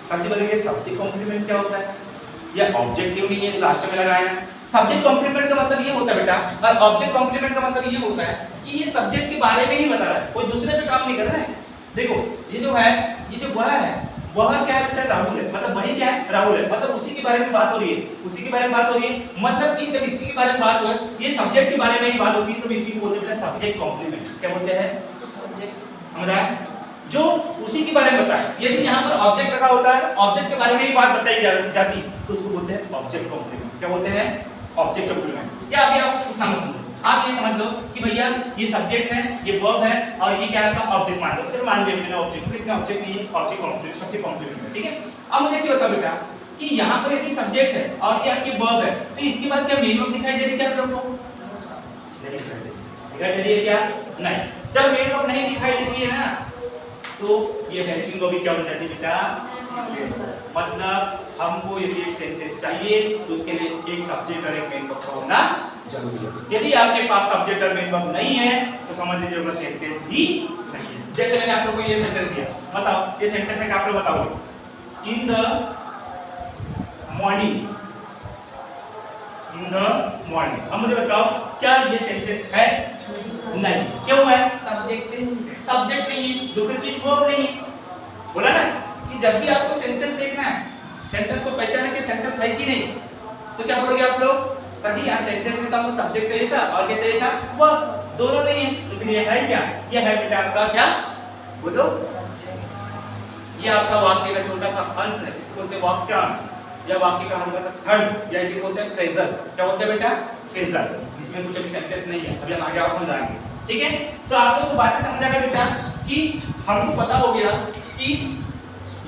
समझिए बोलेंगे सब्जेक्ट कॉम्प्लीमेंट क्या होता है, ये ऑब्जेक्ट क्यों नहीं है, लास्ट में लगाया है। सब्जेक्ट कॉम्प्लीमेंट का मतलब ये होता है बेटा, और ऑब्जेक्ट कॉम्प्लीमेंट का मतलब ये होता है कि ये सब्जेक्ट के बारे में ही बता रहा है, कोई दूसरे पे काम नहीं कर रहा है। देखो ये जो है, ये जो वह है, वह क्या है बेटा राहुल है, मतलब वही क्या है राहुल है, मतलब उसी के बारे में बात हो रही है, उसी के बारे में बात हो रही है, मतलब कि जब इसी के बारे में बात हो, ये सब्जेक्ट के बारे में ही बात होगी तो इसी को बोलते हैं सब्जेक्ट कॉम्प्लीमेंट, क्या बोलते हैं, समझ आया, जो उसी के बारे में बताए। यदि यहाँ पर ऑब्जेक्ट लगा होता है, ऑब्जेक्ट के बारे में ही बात बताई जाती तो उसको बोलते हैं ऑब्जेक्ट कॉम्प्लीमेंट, क्या बोलते हैं ऑब्जेक्ट कॉम्प्लीमेंट। या अभी आप उतना मत समझो, आप ये समझ लो कि भैया ये सब्जेक्ट है, ये वर्ब है, और ये क्या है ऑब्जेक्ट मान लो, चलो मान लिया मैंने ऑब्जेक्ट, लेकिन ऑब्जेक्ट नहीं है, ऑब्जेक्ट कॉम्प्लीमेंट, सब्जेक्ट कॉम्प्लीमेंट है, ठीक है। अब मुझे एक चीज बताओ बेटा कि यहाँ पर यदि सब्जेक्ट है और ये आपकी वर्ब है तो इसके बाद क्या मेन वर्ब दिखाई दे रही है क्या आप लोगों को, नहीं दिखाई दे रही है क्या, नहीं। जब मेन वर्ब नहीं दिखाई देती है ना तो ये हेल्पिंग वर्ब क्या बन जाती है बेटा, मतलब हमको यदि एक सेंटेंस चाहिए तो उसके लिए एक सब्जेक्ट और एक मेन वर्ब का होना जरूरी है। यदि आपके पास सब्जेक्ट और मेन वर्ब नहीं है तो समझ लीजिए वो सेंटेंस ही नहीं है। जैसे मैंने आप लोगों को ये सेंटेंस दिया, बताओ ये सेंटेंस है क्या, आप लोग बताओगे, in the morning, in the morning. अब मुझे बताओ क्या ये सेंटेंस है, नहीं, क्यों है, सब्जेक्ट नहीं है, दूसरी चीज वर्ब नहीं है। बोला ना कि जब भी आपको सेंटेंस देखना है, सेंटेंस को पहचानना कि सेंटेंस है कि नहीं, तो क्या बोलोगे आप लोग, सर जी यहाँ सेंटेंस में तो हमको सब्जेक्ट चाहिए था और क्या चाहिए था वर्ब, दोनों नहीं है, तो फिर ये है क्या, ये है बेटा आपका क्या, बोलो, ये आपका वाक्य का छोटा सा अंश है, इसको बोलते हैं वाक्यांश, या वाक्य का हल्का सा खंड, या इसे बोलते हैं फ्रेजल, क्या बोलते हैं बेटा फ्रेजल। इसमें कुछ अभी सेंटेंस नहीं है, अभी हम आगे और समझाएंगे, ठीक है। तो आप लोग को बातें समझ आ गई बेटा कि हमको पता हो गया कि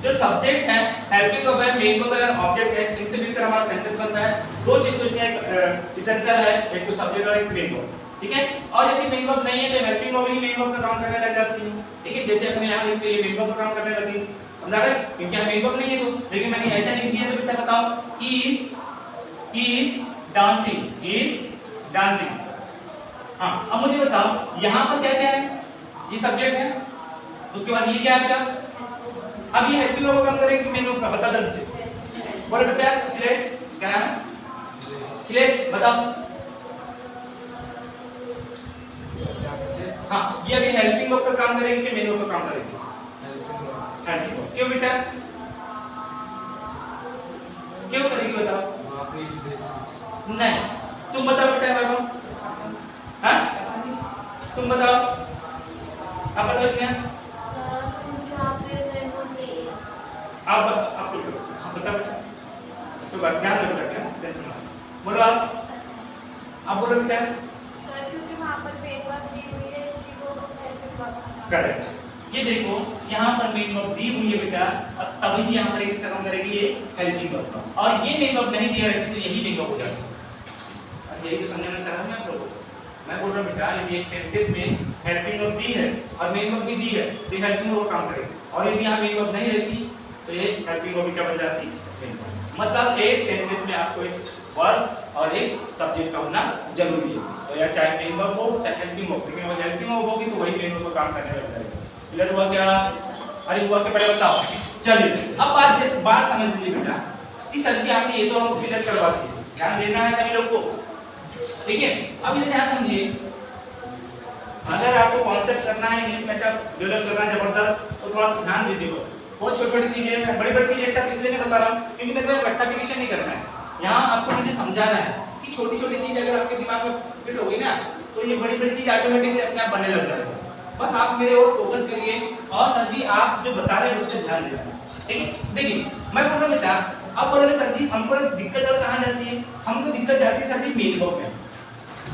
जो सब्जेक्ट है, हेल्पिंग वर्ब है, मेन वर्ब है और ऑब्जेक्ट है, इनसे मिलकर हमारा सेंटेंस बनता है। दो चीज तो इसमें एसेंशियल है, एक तो सब्जेक्ट और एक मेन वर्ब, ठीक है। और यदि मेन वर्ब नहीं है तो हेल्पिंग वर्ब ही मेन वर्ब का काम करने लग जाती है, ठीक है। जैसे अपने यहाँ लिखते हैं मेन वर्ब का काम करने लगी, समझा गए, क्योंकि यहाँ मेन वर्ब नहीं है तो, लेकिन मैंने ऐसा लिख दिया तो बेटा बताओ इज डांसिंग। हाँ अब मुझे बताओ यहाँ पर क्या क्या है, ये सब्जेक्ट है, उसके बाद ये क्या है आपका, अब ये हेल्पिंग वर्ब काम करेंगे मेन वर्ब का, बता जल्दी से बोलो बेटा, अखिलेश क्या नाम है, अखिलेश बताओ। हाँ ये अभी हेल्पिंग वर्ब का काम करेंगे कि मेन वर्ब का काम करेंगे, हेल्पिंग वर्ब। क्यों बेटा, क्यों करेगी बताओ? नहीं, तुम बताओ बेटा वैभव, हाँ तुम बताओ, आप बताओ स्नेहा, सर क्योंकि यहाँ पे मेरे को नहीं है। आप हाँ बताओ बेटा, तो बात ध्यान रखो बेटा, टेंशन मत बोलो, आप बोलो बेटा। सर क्योंकि वहाँ पर पेपर दी हुई है इसलिए वो हेल्पिंग वर्ब। करेक्ट, ये देखो यहाँ पर मेन वर्ब दी हुई है बेटा, और तभी यहाँ पर किसका काम करेगी, ये हेल्पिंग वर्ब का, और ये मेन वर्ब नहीं दिया रहती तो यही मेन वर्ब हो जाता। अब यही तो समझाना चाह रहा हूँ मैं आप लोगों को। मैं बोल रहा हूँ बेटा यदि एक सेंटेंस में हेल्पिंग वर्ब दी है और मेन वर्ब भी दी है तो ये हेल्पिंग वर्ब काम करेगी, और यदि यहाँ मेन वर्ब नहीं रहती तो ये हेल्पिंग वर्ब क्या बन जाती, मेन वर्ब। मतलब एक सेंटेंस में आपको एक वर्ब और एक सब्जेक्ट का होना जरूरी है, तो या चाहे मेन वर्ब हो चाहे हेल्पिंग वर्ब, लेकिन वो हेल्पिंग वर्ब होगी तो वही मेन वर्ब का काम करने लग जाएगा। क्लियर हुआ क्या? अरे हुआ के पहले बताओ। चलिए अब बात समझ लीजिए बेटा कि सर जी आपने ये तो हमको क्लियर करवा दिया, ध्यान देना है सभी लोग को, ठीक है? अब इसे ध्यान समझिए, अगर आपको कॉन्सेप्ट करना है इंग्लिश में, अच्छा डेवलप करना है जबरदस्त, तो थोड़ा सा ध्यान दीजिए बस। बहुत छोटी-छोटी चीजें हैं, मैं बड़ी-बड़ी चीजें एक साथ इसलिए नहीं बता रहा हूं क्योंकि मेरे को रेक्टिफिकेशन नहीं करना है। यहां आपको मुझे समझाना है कि छोटी-छोटी चीज अगर आपके दिमाग में फिट होगी ना तो ये बड़ी-बड़ी चीज ऑटोमेटिकली अपने आप बनने लग जाएगी। बस आप मेरे ओर फोकस करिए और सर जी आप जो बता रहे हैं उस पे ध्यान देना, ठीक है? देखिए मैं बोल रहा हूं बेटा, अब बोल रहे सर जी हमको दिक्कत और कहां जाती है, हमको दिक्कत जाती है सर जी मेन वर्ब में,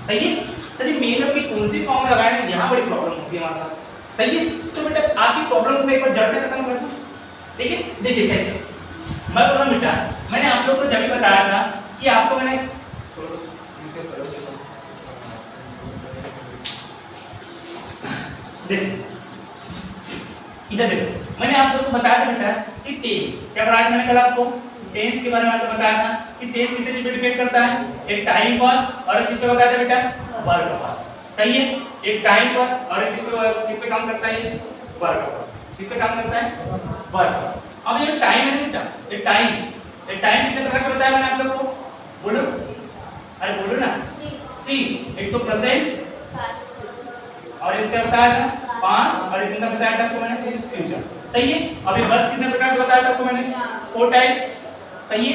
सही है? सर जी मेन वर्ब की कौन सी फॉर्म लगाए ना, यहाँ बड़ी प्रॉब्लम होती है हमारे साथ, सही है? तो बेटा आपकी प्रॉब्लम को एक बार जड़ से खत्म कर दूं, ठीक है? देखिए कैसे मैं बोल रहा हूं बेटा, मैंने आप लोग को जब भी बताया था कि आपको मैंने देखिए इधर देखो, मैंने आप लोग को बताया था बेटा कि टेंस क्या पढ़ाया था मैंने कल आपको, टेंस के बारे में आपको बताया था कि टेंस कितने चीज पे डिपेंड करता है, एक टाइम पर और किस पे बताया था बेटा, वर्क पर, सही है? एक टाइम पर और किस पे काम करता है, वर्क पर, किस पे काम करता है, वर्क पर। अब ये टाइम है बेटा, ये टाइम कितने प्रकार से बताया मैंने आप लोग को, बोलो, अरे बोलो ना, 3, एक तो प्रेजेंट और एक क्या बताया था, पास्ट, और एक कितना बताया था आपको मैंने, फ्यूचर, सही है? अभी वर्ब कितने प्रकार से बताया था आपको मैंने, 4 टाइप्स, सही है?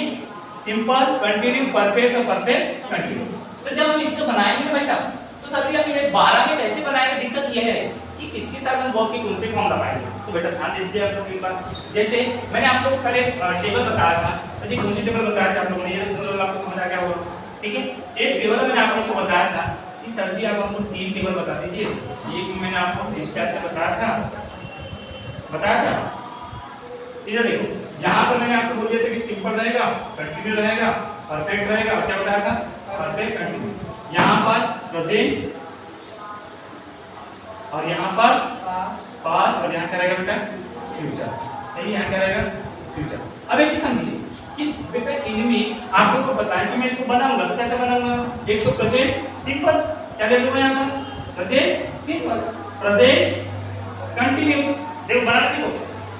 सिंपल, कंटिन्यू, परफेक्ट और परफेक्ट कंटिन्यू। तो जब हम इसको बनाएंगे ना भाई साहब तो सर जी हम ये 12 में कैसे बनाएंगे, दिक्कत ये है कि इसके साथ हम वर्ब की कौन से फॉर्म लगाएंगे। तो बेटा ध्यान दीजिए आप लोग एक बार, जैसे मैंने आप लोगों को कल एक टेबल बताया था, सर जी कौन सी टेबल बताया था आप लोगों ने, ये तो आपको समझ आ गया होगा, ठीक है? एक टेबल मैंने आप लोगों को बताया था कि सर जी आप हमको 3 टेबल बता दीजिए, एक मैंने आपको इस टाइप से बताया था, इधर देखो जहां पर मैंने आपको बोल दिया था कि सिंपल रहेगा, कंटिन्यू रहेगा, परफेक्ट रहेगा, और क्या बताया था, परफेक्ट कंटिन्यू। यहां पर प्रेजेंट और यहां पर पास्ट और यहां क्या रहेगा बेटा, फ्यूचर, सही? यहां क्या रहेगा, फ्यूचर। अब एक चीज समझिए कि बेटा इनमें आप लोगों को बताएं कि मैं इसको बनाऊंगा तो कैसे बनाऊंगा, एक तो प्रेजेंट सिंपल, क्या दे दूंगा यहां पर, प्रेजेंट सिंपल, प्रेजेंट कंटिन्यूअस, देखो बनाना सीखो,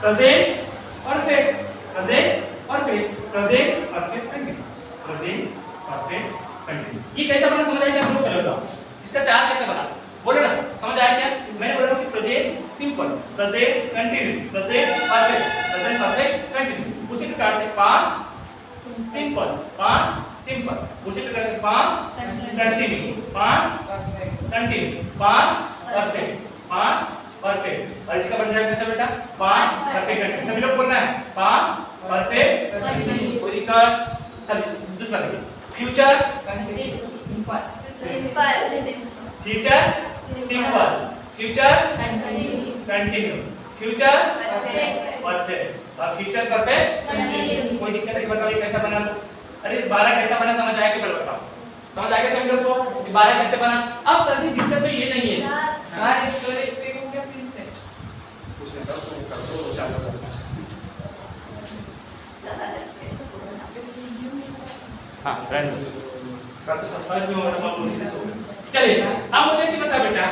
present perfect, present perfect, present perfect continue, present perfect continue. ये कैसा बना समझ आया क्या आप लोग? पहले बताओ इसका चार्ट कैसे बना, बोलो ना, समझ आया क्या? मैंने बोला कि present simple, present continuous, present perfect continue. उसी प्रकार से पास्ट सिंपल, पास्ट सिंपल, उसी प्रकार से past continuous, past continuous, past perfect, past perfect, और इसका बन जाएगा कैसे बेटा, पास्ट परफेक्ट कंटिन्यूअस। सभी लोग बोलना है पास्ट परफेक्ट कंटिन्यूअस, कोई दिक्कत? सभी दूसरा देखिए, future future simple, future continuous, future perfect और फ्यूचर परफेक्ट कंटिन्यूअस। कोई दिक्कत है बताओ ये कैसा बना? तो अरे 12 कैसा बना समझ आया कि पहले बताओ, समझ आ गया सभी लोग को 12 कैसे बना? अब सर जी दिक्कत तो ये नहीं है सर इसको रिपीट हो गया फिर से, कुछ नहीं कर दो चालू करना। हाँ रन कर तो 27 में होगा तो चलिए अब मुझे अच्छी बता बेटा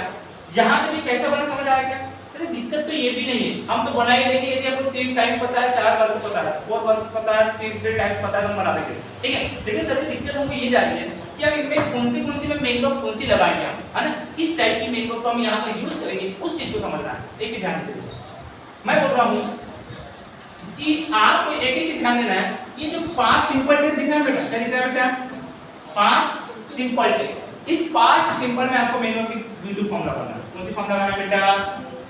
यहाँ तक ये कैसा बना समझ आया क्या? तो दिक्कत तो ये भी नहीं है, हम तो बना ही लेंगे। यदि आपको 3 टाइम पता है, 4 वर्ग पता है, 4 वर्ग पता है, 3 टाइम्स पता है तो हम बना देंगे, ठीक है? लेकिन सर दिक्कत हमको ये जा रही है कि अब इनमें कौन सी में मेन वर्ब कौन सी लगाएंगे हम, है ना? किस टाइप की मेन वर्ब को हम यहाँ पे यूज करेंगे उस चीज को समझना है। एक चीज ध्यान दीजिए, मैं बोल रहा हूँ कि आपको एक ही चीज ध्यान देना है, ये जो 5 सिंपल टेस्ट दिख रहा है बेटा, क्या दिख रहा है बेटा? 5 सिंपल टेस्ट। इस 5 सिंपल में आपको मेनू की V2 फॉर्म लगाना है। कौन सी फॉर्म लगाना है बेटा?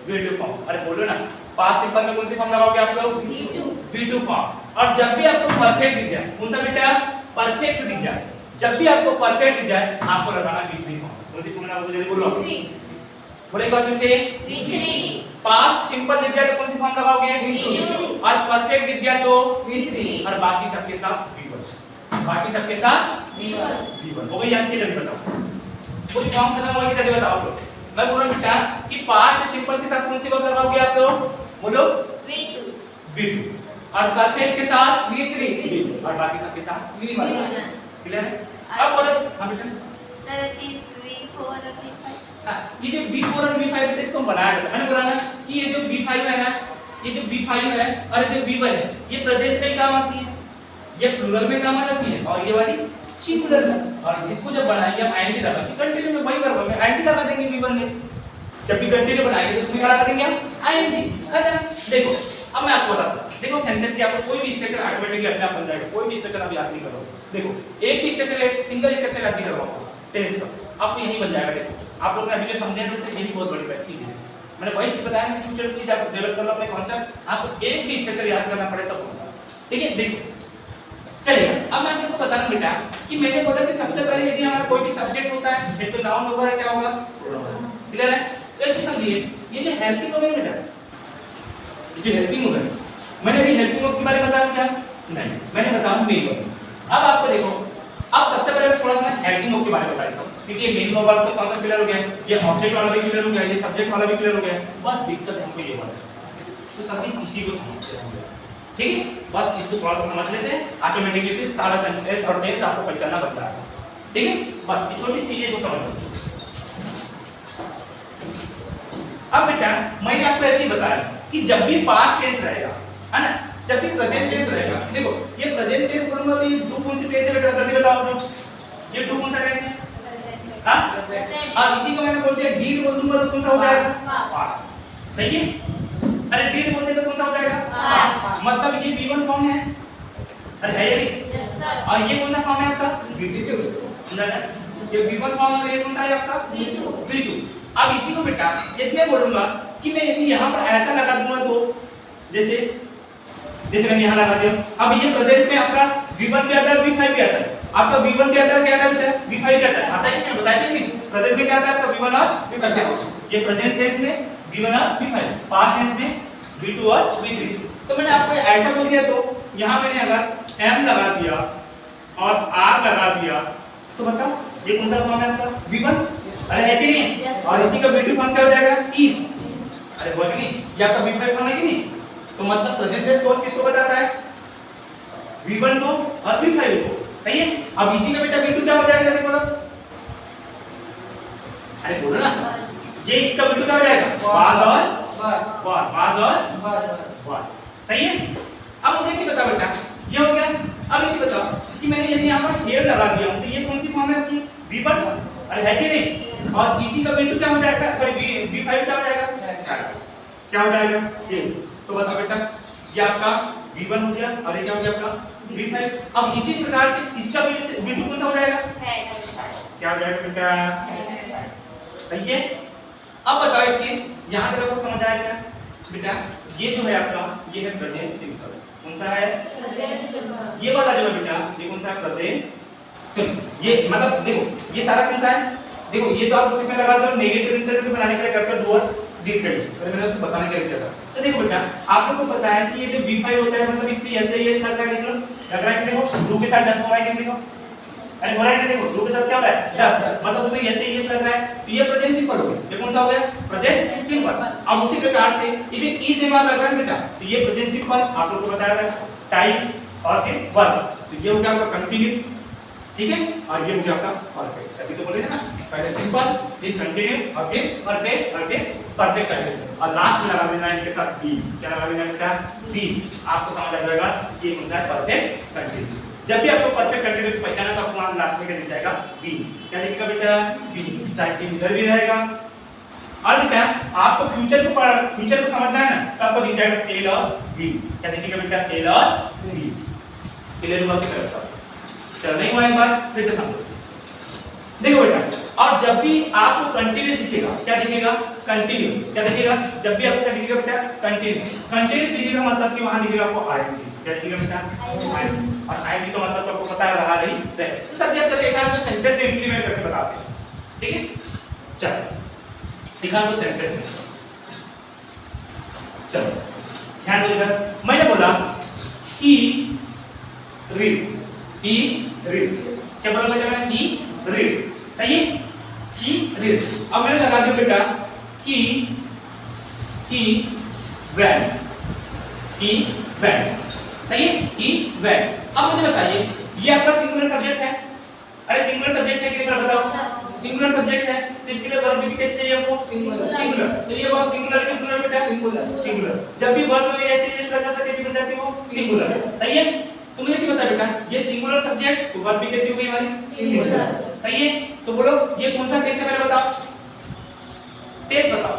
V2 form. अरे बोलो ना, 5 सिंपल में कौन सी फॉर्म लगाओगे आप लोग? V2 form. और जब भी आपको परफेक्ट दिख जाए, कौन सा बेटा? परफेक्ट दिख जाए, जब भी आपको परफेक्ट दिख जाए आपको लगाना V3 फॉर्म। कौन सी फॉर्मूला बोलो, जल्दी बोलो। बोले एक बार फिर से। V3। 5 सिंपल दिख गया तो कौन सी फॉर्म लगाओगे? V2। और परफेक्ट दिख गया तो V3। और बाकी सबके साथ V1। बाकी सबके साथ V1 हो गई आपकी। जल्दी बताओ, पूरी फॉर्म खत्म हो गई, जल्दी बताओ आप लोग। मैं बोल रहा हूं बेटा कि 5 सिंपल के साथ कौन सी फॉर्म लगाओगे आप लोग? बोलो। V2 और परफेक्ट के साथ V3 और बाकी सबके साथ V1। क्लियर है? अब बोलो हम बेटा सर V4 और V5। हाँ, ये जो V4 और V5 है इसको हम बनाया था। मैंने बोला ना कि ये जो V5 है ना, ये जो V5 है और जो V1 है, ये प्रेजेंट में काम आती है, ये प्लूरल में काम आ जाती है और ये वाली सिंगुलर में। और इसको जब बनाएंगे हम आईएनजी लगा के, कंटिन्यू में वही वर्ब में आईएनजी लगा देंगे V1 में। जब भी कंटिन्यू बनाएंगे तो उसमें क्या लगा देंगे हम? आईएनजी। अच्छा देखो, अब मैं आपको बताता हूं। देखो सेंटेंस की आपको कोई भी स्ट्रक्चर ऑटोमेटिकली अपने आप बन जाएगा। कोई भी स्ट्रक्चर आप याद नहीं करो। देखो एक भी स्ट्रक्चर, एक सिंगल स्ट्रक्चर याद नहीं करो आपको टेंस का, आपको यही बन जाएगा। देखो आप लोग ने अभी जो समझे ना, यही बहुत बड़ी चीज है। मैंने वही चीज बताया ना, छोटी छोटी चीज आप डेवलप कर लो अपने कॉन्सेप्ट। आपको एक भी स्ट्रक्चर याद करना पड़े तब होगा, ठीक है? देखो चलिए, अब मैं आपको बताना बेटा कि मैंने बोला कि सबसे पहले यदि हमारा कोई भी सब्जेक्ट होता है, एक तो नाउन होगा, क्या होगा? क्लियर है? तो एक चीज समझिए, ये जो हेल्पिंग होगा बेटा, ये जो हेल्पिंग होगा, मैंने अभी हेल्पिंग वर्ब के बारे में बताया क्या? नहीं, मैंने बताया मेन वर्ब। अब आपको देखो, अब सबसे पहले मैं थोड़ा सा हेल्पिंग वर्ब के बारे में बताता हूं, क्योंकि ये मेन वर्ब तो कॉन्सेप्ट क्लियर हो गया, ये ऑब्जेक्ट वाला भी क्लियर हो गया, ये सब्जेक्ट वाला भी क्लियर हो गया। बस दिक्कत है हमको ये वाला, तो सभी इसी को समझते हैं, ठीक है? बस इसको थोड़ा सा समझ लेते हैं, ऑटोमेटिकली सारा सेंटेंस और टेंस आपको पहचानना बनता है, ठीक है? बस ये छोटी चीजें को समझ लो। अब बेटा मैंने आपको एक चीज बताया कि जब भी पास्ट टेंस रहेगा, है ना, जब भी प्रेजेंट टेंस रहेगा, देखो ये प्रेजेंट टेंस बोलूंगा तो ये दो कौन सी टेंस है बेटा? जल्दी बताओ आप लोग, ये दो कौन सा टेंस है? हां, और इसी को मैंने कौन सा डीड बोल दूंगा तो कौन सा हो जाएगा? पास्ट। सही है? अरे डीड बोल दे तो कौन सा हो जाएगा? पास्ट। मतलब ये V1 फॉर्म है, अरे है ये नहीं? Yes sir. और ये कौन सा फॉर्म है आपका? V2। समझा ना? ये V1 फॉर्म और ये कौन सा है आपका? V2। अब इसी को बेटा यदि मैं बोलूंगा कि मैं यदि यहाँ पर ऐसा लगा दूंगा तो जैसे मैंने यहाँ लगा दिया, अब ये प्रेजेंट में आपका V1 भी आता है, V5 भी आता है। आपका V1 क्या आता है, क्या आता है? V5 क्या आता है? आता है, क्या बताते नहीं? प्रेजेंट में क्या आता है आपका? V1 और V5। देखो ये प्रेजेंट टेंस में V1 और V5, पास्ट टेंस में V2 और V3। तो मैंने आपको ऐसा बोल दिया, तो यहाँ मैंने अगर M लगा दिया और R लगा दिया तो बताओ ये कौन सा फॉर्म है आपका? V1। अरे है कि नहीं? और इसी का V2 फॉर्म क्या हो जाएगा? इज। अरे बोल नहीं, ये आपका V5 फॉर्म है कि नहीं? तो मतलब प्रेजेंट टेंस कौन किसको बताता है? V1 को और V5 को। सही है? अब इसी का बेटा V2 क्या हो जाएगा? जल्दी बोलो। अरे बोलो ना, ये इसका V2 क्या हो जाएगा? पास और वर। सही है? अब मुझे एक चीज बताओ बेटा, ये हो गया। अब एक चीज बताओ कि मैंने यदि यहाँ पर हेयर लगा दिया तो ये कौन सी फॉर्म है आपकी? V1। अरे है कि नहीं? और इसी का V2 क्या हो जाएगा? सॉरी V5 क्या हो जाएगा? क्या हो जाएगा? यस। तो बताओ बेटा, ये आपका V1 हो गया और ये क्या हो गया आपका? V5। अब इसी प्रकार से इसका V2 कौन सा हो जाएगा? क्या हो जाएगा बेटा? सही है? अब बताओ एक चीज, यहाँ तक आपको समझ आया क्या बेटा? ये जो है आपका, ये है प्रेजेंट सिंपल। कौन सा है? ये वाला जो है बेटा, ये कौन सा है? प्रेजेंट। सुन, ये मतलब देखो ये सारा कौन सा है? देखो ये तो आप लोग इसमें लगा दो, नेगेटिव इंटरव्यू बनाने के लिए करते हो डू और डिड क्रेडिट्स, पहले मैंने उसको बताने के लिए किया था। तो देखो बेटा आप लोगों को पता है कि ये जो V5 होता है, मतलब इसमें ऐसे यस लग रहा है, देखो लग रहा है कि देखो डू के साथ 10 हो रहा है कि देखो, अरे हो रहा है कि देखो डू के साथ क्या हो रहा है? 10, मतलब उसमें ऐसे यस लग रहा है, तो ये प्रेजेंट सिंपल हो गया। ये कौन सा हो गया? Present simple. अब उसी प्रकार से ये जो ई से बार लग रहा है बेटा, तो ये प्रेजेंट सिंपल आप लोगों को बताया था, टाइम और फिर वर्ब। तो ये हो गया आपका कंटिन्यू, ठीक है? और ये हो गया आपका परफेक्ट। अभी तो बोले थे ना, पहले सिंपल, फिर कंटिन्यू और फिर परफेक्ट और फिर परफेक्ट कंटिन्यू, और लास्ट में लगा देना है इनके साथ बी। क्या लगा देना है बेटा? बी। आपको समझ आ जाएगा ये कौन सा है? Perfect continue. जब भी आपको परफेक्ट कंटिन्यू पहचाना तो आपको लास्ट में क्या दिख जाएगा? बी। क्या दिखेगा बेटा? बी। चाहे टीम इधर भी रहेगा और बेटा आपको फ्यूचर को समझना है ना, तो आपको दिख जाएगा सेल और व्हील। क्या दिखेगा बेटा? सेल और व्हील। क्लियर हुआ कि तरफ? चल नहीं हुआ एक बार फिर से समझो। देखो बेटा, और जब भी आपको कंटीन्यूअस दिखेगा, क्या दिखेगा? कंटीन्यूअस। क्या दिखेगा? जब भी आपको क्या दिखेगा बेटा? कंटीन्यूअस। कंटीन्यूअस दिखेगा मतलब कि वहां दिखेगा आपको आईएनजी। क्या दिखेगा बेटा? आईएनजी। और आईएनजी का मतलब तो आपको पता है, रहा नहीं रहे। तो सब जब चलिए एक आध तो सेंटेंस में इंप्लीमेंट करके बताते हैं, ठीक है? चलो दिखा दो सेंटेंस में। चलो ध्यान दो इधर, मैंने बोला he reads, he reads। क्या बोला बेटा मैंने? he reads, सही है? he reads। अब मैंने लगा दिया बेटा he went, he went, सही है? he went। अब मुझे बताइए, ये आपका सिंगुलर सब्जेक्ट है। अरे सिंगुलर सब्जेक्ट है कि नहीं बताओ? सिंगुलर सब्जेक्ट है, तो इसके लिए वर्ब भी कैसे चाहिए आपको? सिंगुलर। तो ये वर्ब सिंगुलर है, सिंगुलर बेटा? सिंगुलर। जब भी वर्ब में ऐसे एस लगता था कैसे बन जाती है वो? सिंगुलर। सही है? तो मुझे ये बता बेटा, ये सिंगुलर सब्जेक्ट, तो वर्ब भी कैसी हुई हमारी? सिंगुलर। सही है? तो बोलो ये कौन सा टेंस है पहले बताओ, टेंस बताओ।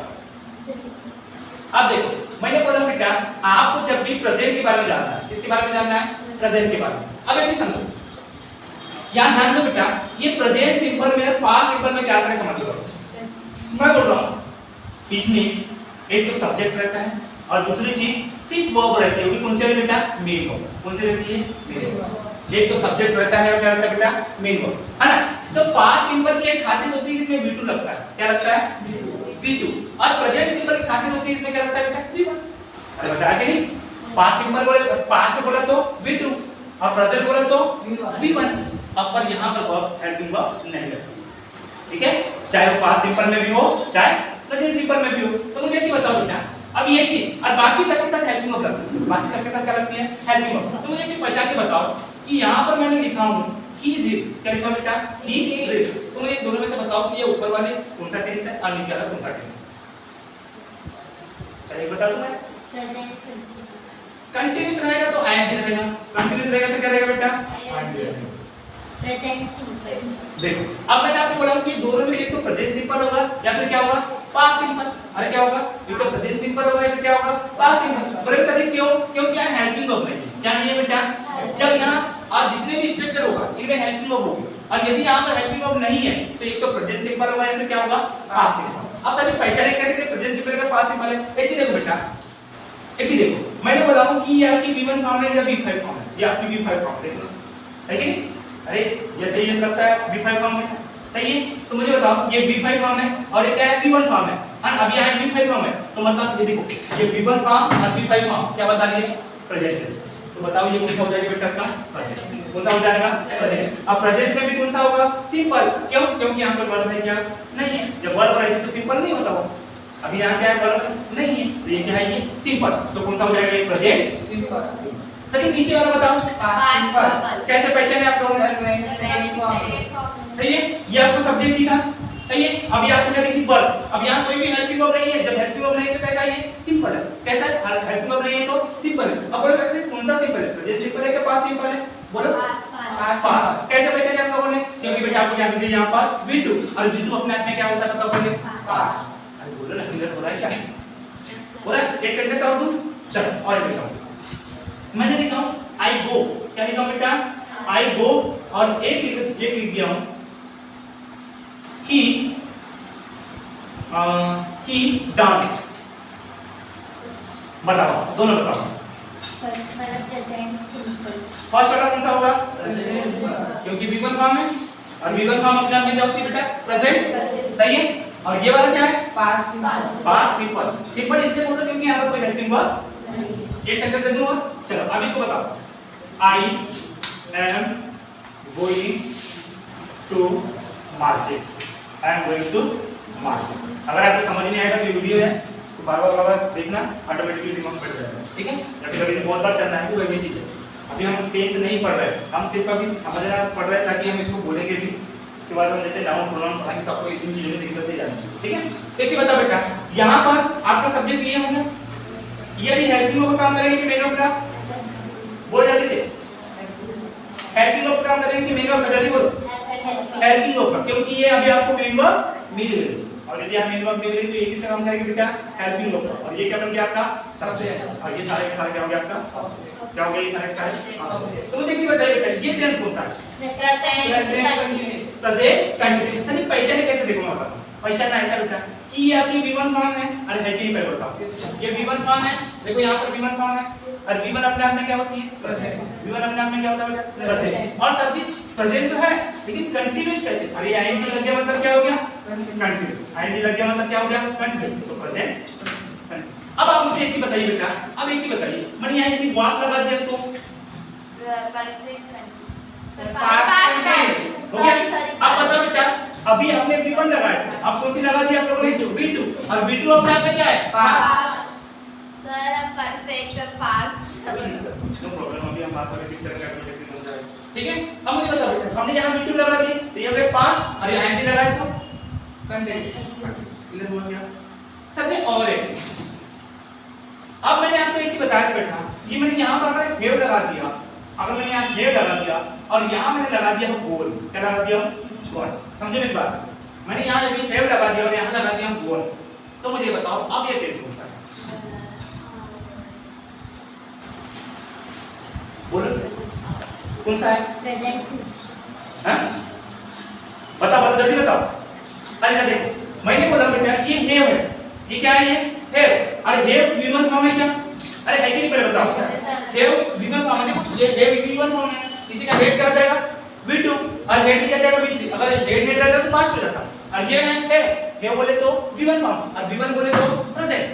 अब देखो मैंने बोला बेटा आपको जब भी प्रेजेंट के बारे में जानना है, किसके बारे में जानना है? प्रेजेंट के बारे में। अब एक चीज समझो, यहां ध्यान दो बेटा, ये प्रेजेंट सिंपल में पास्ट सिंपल में क्या करें समझ लो। मैं बोल रहा हूं इसमें एक तो सब्जेक्ट रहता है और दूसरी चीज सिर्फ वर्ब रहती है। कौन सी बेटा? Main verb. कौन सी रहती है? Main verb. एक तो सब्जेक्ट रहता है और क्या रहता है बेटा? मेन वर्ब, है ना? तो पास्ट सिंपल की एक खासियत होती है कि इसमें V2 लगता है। क्या लगता है? V2। और प्रेजेंट सिंपल की खासियत होती है इसमें क्या लगता है बेटा? V1। अरे बताया कि नहीं? पास्ट सिंपल बोले, पास्ट बोला तो V2 और प्रेजेंट बोला तो V1। अब पर यहां पर वर्ब हेल्पिंग वर्ब नहीं लगती, ठीक है? चाहे वो पास्ट सिंपल में भी हो चाहे प्रेजेंट सिंपल में भी हो। तो मुझे ऐसी बताओ बेटा, अब ये चीज और बाकी सबके साथ हेल्पिंग वर्ब लगती है। बाकी सबके साथ क्या लगती है? Helping verb. तो मुझे चीज पहचान के बताओ कि यहां पर मैंने लिखा हूं he reads। क्या लिखा बेटा? he reads। तो मुझे दोनों में से बताओ कि ये ऊपर वाले कौन सा टेंस है और नीचे वाला कौन सा टेंस है? चलिए बता दूं मैं। प्रेजेंट कंटीन्यूअस रहेगा तो आईएनजी रहेगा, कंटीन्यूअस रहेगा तो क्या रहेगा बेटा? आईएनजी रहेगा। Present simple. देखो अब मैंने आपको बोला कि दोनों में से एक तो प्रेजेंट सिंपल होगा या फिर क्या होगा? Past simple. अरे क्या होगा? एक तो प्रेजेंट सिंपल होगा या फिर क्या होगा? Past simple. बोले सर क्यों? क्योंकि यहाँ हेल्पिंग वर्ब नहीं है। क्या नहीं है बेटा? जब यहाँ और जितने भी स्ट्रक्चर होगा इनमें हेल्पिंग वर्ब होगी, और यदि यहाँ पर हेल्पिंग वर्ब नहीं है तो एक तो प्रेजेंट सिंपल होगा या फिर क्या होगा? Past simple. अब सर पहचाने कैसे कि प्रेजेंट सिंपल का पास्ट सिंपल है? एक चीज देखो बेटा, एक चीज देखो, मैंने बोला हूं कि ये आपकी V1 फॉर्म है या V5 फॉर्म है? ये आपकी V5 फॉर्म है कि नहीं? अरे जैसे ये लगता है V5 फॉर्म है, सही है? तो मुझे बताओ ये V5 फॉर्म है और ये क्या है? V1 फॉर्म है। और अब यहाँ V5 फॉर्म है, तो मतलब ये देखो ये V1 फॉर्म और V5 फॉर्म क्या बता दिए? Present tense. तो बताओ ये कौन सा हो जाएगा बेटा आपका? प्रेजेंट। कौन सा हो जाएगा? प्रेजेंट। अब प्रेजेंट में भी कौन सा होगा? सिंपल। क्यों? क्योंकि यहाँ पर वर्ब है क्या? नहीं है। जब वर्ब रहती तो सिंपल नहीं होता वो। अभी यहाँ क्या है? वर्ब नहीं है, तो ये क्या है? ये सिंपल। तो कौन सा हो जाएगा? ये प्रेजेंट सिंपल। सही, नीचे वाला बताओ कैसे पहचाने आप लोगों ने? सही है? ये आपको सब्जेक्ट दिखा, सही है? अभी आपको क्या दिखी? वर्ब। अब यहाँ कोई भी हेल्पिंग वर्ब नहीं है। जब हेल्पिंग वर्ब नहीं है तो कैसा है? ये सिंपल है। कैसा है? हेल्पिंग वर्ब नहीं है तो सिंपल है। अब बोलो कैसे कौन सा सिंपल है? प्रेजेंट सिंपल है कि पास्ट सिंपल है? बोलो पास्ट। कैसे पहचाने आप लोगों ने? क्योंकि बेटा आपको क्या दिया यहाँ पर? V2 और V2 अपने आप में क्या होता है बताओ पहले? पास्ट। अरे बोलो ना, क्लियर हो रहा है क्या? हो रहा है? एक सेंटेंस और दूं? चलो और एक बताऊं। मैंने लिखा हूं आई गो। क्या लिखा हूं बेटा? आई गो। और एक लिख दिया हूं ही डांस। बताओ, दोनों बताओ। फर्स्ट वाला प्रेजेंट सिंपल। फर्स्ट वाला कौन सा होगा? क्योंकि V1 फॉर्म है और V1 फॉर्म अपने आप में क्या होती है बेटा? प्रेजेंट। सही है? और ये वाला क्या है? Past simple. Past simple. Simple इसलिए बोल रहे क्योंकि यहाँ पर कोई हेल्पिंग वर्ब एक सेंटेंस दे दूं। चलो अब इसको बताओ। I am going to market. I am going to market. अगर आपको समझ नहीं आएगा तो ये वीडियो है, इसको बार-बार देखना, ऑटोमेटिकली दिमाग में बैठ जाएगा, ठीक है? कभी-कभी बहुत बार चलना है, वो एक चीज है। अभी हम टेंस नहीं पढ़ रहे, हम सिर्फ अभी समझना पढ़ रहे हैं ताकि हम इसको बोलेंगे भी। उसके बाद हम जैसे नाउन प्रोनाउन पढ़ाएंगे तो आपको इन चीजों में दिक्कत नहीं जानी, ठीक है? एक चीज बता बेटा, यहाँ पर आपका सब्जेक्ट ये होगा, ये भी हेल्पिंग वर्ब काम करेंगे कि मेन वर्ब का? बोल जल्दी से। हेल्पिंग वर्ब काम करेंगे कि मेन वर्ब का? जल्दी बोलो। हेल्पिंग वर्ब का, क्योंकि ये अभी आपको मेन वर्ब मिल गई और यदि हम मेन वर्ब मिल रही तो ये किसका काम करेगी बेटा हेल्पिंग वर्ब, और ये क्या बन गया आपका सब्जेक्ट, और ये सारे के सारे क्या हो गया आपका क्या हो गया, ये सारे के सारे। तो मुझे एक चीज बताइए बेटा, ये टेंस कौन सा है? Present continuous. सर पहचान कैसे देखो मैं बताऊं, पहचानना ऐसा बेटा कि ये आपकी V1 फॉर्म है, अरे है कि नहीं पहले बताओ, ये V1 फॉर्म है, देखो यहाँ पर V1 फॉर्म है, और V1 अपने आप में क्या होती है प्रेजेंट, V1 अपने आप में क्या होता है बेटा प्रेजेंट, और सर जी प्रेजेंट तो है लेकिन कंटीन्यूअस कैसे, अरे ing लग गया मतलब क्या हो गया कंटीन्यूअस, ing लग गया मतलब क्या हो गया कंटीन्यूअस, तो प्रेजेंट कंटीन्यूअस। अब आप मुझे एक चीज बताइए बेटा, अब एक चीज बताइए, मैंने यहाँ यदि वास लगा दिया तो हो गया। अब बताओ बेटा, अभी हमने V1 लगाया, अब कौन सी लगा दी आप लोगों ने V2, और V2 अपने आप में क्या है पास्ट। सर अब परफेक्ट पास्ट नो प्रॉब्लम, अभी हम बात करेंगे किस तरह का प्रोजेक्ट हो जाए, ठीक है। अब मुझे बताओ बेटा, हमने यहाँ V2 लगा दी तो ये हो गया पास्ट, और यहाँ ing लगाया तो कंटीन्यूअस, क्लियर हो गया। सर ये और एक चीज, अब मैंने आपको एक चीज बताया था बेटा, ये मैंने यहाँ पर अगर हेव लगा दिया, अगर मैंने यहाँ हेव लगा दिया और यहाँ मैंने लगा दिया गोल, क्या लगा दिया गोल, समझे मेरी बात, मैंने यहाँ यदि हेव लगा दिया और यहाँ लगा दिया गोल, तो मुझे बताओ अब ये टेंस कौन सा है, बोलो कौन सा है प्रेजेंट हैं? बताओ जल्दी बताओ। अरे सर देखो, मैंने बोला बेटा ये हेव है, ये क्या है ये हेव, और हेव V1 फॉर्म है क्या, अरे है कि नहीं पहले बताओ, हेव V1 फॉर्म है, देखो ये हेव V1 फॉर्म है, इसी का हेड क्या हो जाएगा V2, और हेड क्या जाएगा V3, अगर हेड रहता तो पास्ट हो जाता, और ये है हेव बोले तो V1 फॉर्म, और V1 बोले तो प्रेजेंट,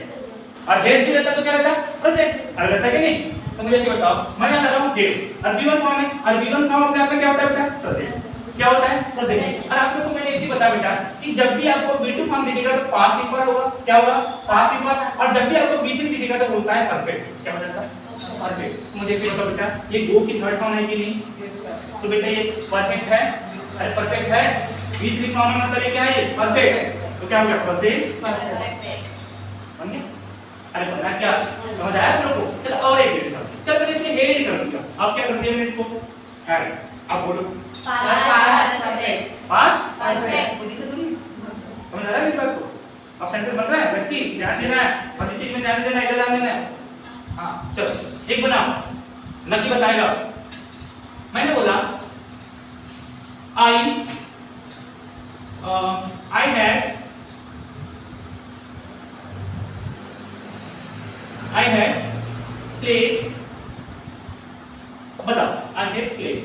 और हेज भी रहता तो क्या रहता प्रेजेंट, अरे रहता कि नहीं। तो मुझे ये बताओ, मैं यहाँ लगा हूँ हेव, और V1 फॉर्म है, और V1 फॉर्म अपने आप में क्या होता है बेटा प्रेजेंट, क्या होता है प्रेजेंट। और आप लोगों को मैंने एक चीज बताया बेटा कि जब भी आपको V2 फॉर्म दिखेगा तो पास्ट सिंपल होगा, क्या होगा पास्ट सिंपल, और जब भी आपको V3 दिखेगा तो होता है परफेक्ट, क्या हो जाता है परफेक्ट। मुझे ये बताओ बेटा, ये गो की थर्ड फॉर्म है कि नहीं, तो बेटा ये परफेक्ट है, अरे परफेक्ट है, V3 फॉर्म में मतलब ये क्या है ये परफेक्ट, तो क्या हो गया प्रेजेंट बन गया। अरे बना क्या, समझ आया आप लोगों को। चलो और एक देता हूं, चल मैंने इसमें हेड कर दिया, अब क्या कर दिया मैंने इसको हेड, अब बोलो पास्ट परफेक्ट पास्ट परफेक्ट, कोई दिक्कत नहीं, समझ आ रहा है मेरी बात को, अब सेंटेंस बन रहा है, व्यक्ति ध्यान देना है, बस इस चीज में ध्यान देना है, इधर ध्यान देना है। हाँ चलो एक बनाओ, लकी बताएगा। मैंने बोला I had played, बताओ I had played,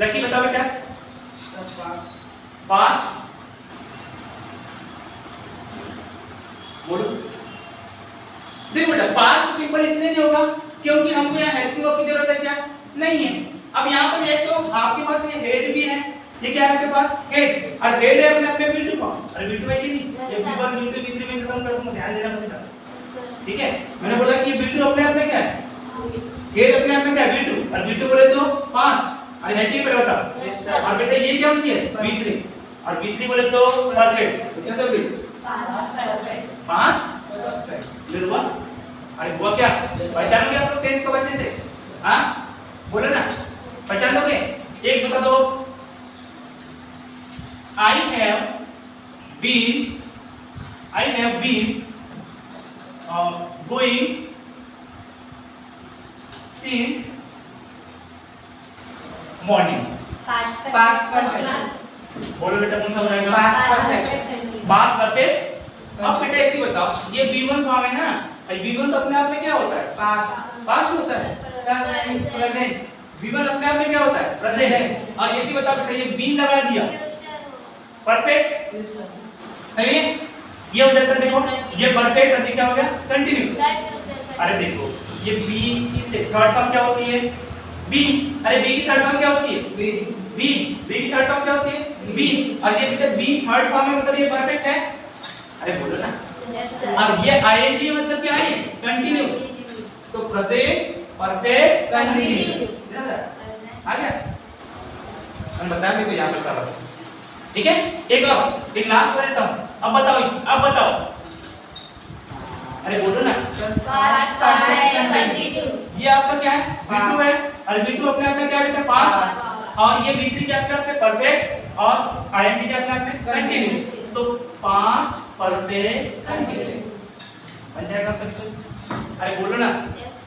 लकी बताओ बेटा पास्ट बोलो। देखो बेटा पास्ट सिंपल इसलिए नहीं होगा क्योंकि हमको यहाँ हेल्पिंग वर्ब की जरूरत है क्या नहीं है। अब यहाँ पर एक तो आपके पास ये हेड भी है, ये क्या है आपके पास हेड, और हेड है अपने आप में V2 फॉर्म, अरे V2 है कि नहीं, ये V1 V2 V3 में खत्म कर दूंगा, ध्यान देना बस इधर, ठीक है। मैंने बोला कि V2 अपने आप में क्या है हेड, अपने आप में क्या है V2, और V2 बोले तो पास्ट, अरे है कि नहीं बताओ, और बेटा ये क्या सी है V3, और V3 बोले तो परफेक्ट, तो कैसे हुई पास्ट क्लियर हुआ। अरे हुआ क्या, पहचानोगे आप लोग टेंस को अच्छे से, हाँ बोलो ना पहचान लोगे। एक बता दो, I have been going since morning, past perfect बोलो बेटा कौन सा हो जाएगा परफेक्ट पास्ट परफेक्ट। अब बेटा एक चीज बताओ, ये V1 फॉर्म है ना, V1 तो अपने आप में क्या होता है पास्ट होता है, प्रेजेंट V1 अपने आप में क्या होता है प्रेजेंट, और ये चीज बताओ बेटा ये बीन लगा दिया परफेक्ट सही है, ये हो जाता है देखो ये परफेक्ट प्रतीक क्या हो गया कंटिन्यू। अरे देखो ये बी की थर्ड फॉर्म क्या होती है बी, अरे बी की थर्ड फॉर्म क्या होती है बी की थर्ड फॉर्म क्या होती है बी, और ये बेटा बी थर्ड फॉर्म में मतलब ये परफेक्ट है, अरे बोलो ना, और ये आईएनजी मतलब क्या है कंटीन्यूअस, तो प्रेजेंट परफेक्ट कंटीन्यूअस आ गया। हम बताया मेरे को यहाँ पर सारा ठीक है। एक और एक लास्ट कर देता हूँ, अब बताओ अरे बोलो ना, ये आपका क्या है V2 है, और V2 अपने आप में क्या है पास्ट, और ये V3 क्या अपने आप में परफेक्ट, और आईएनजी क्या अपने आप में कंटीन्यूअस, तो पास्ट परफेक्ट बन जाएगा सभी सोच। अरे बोलो ना,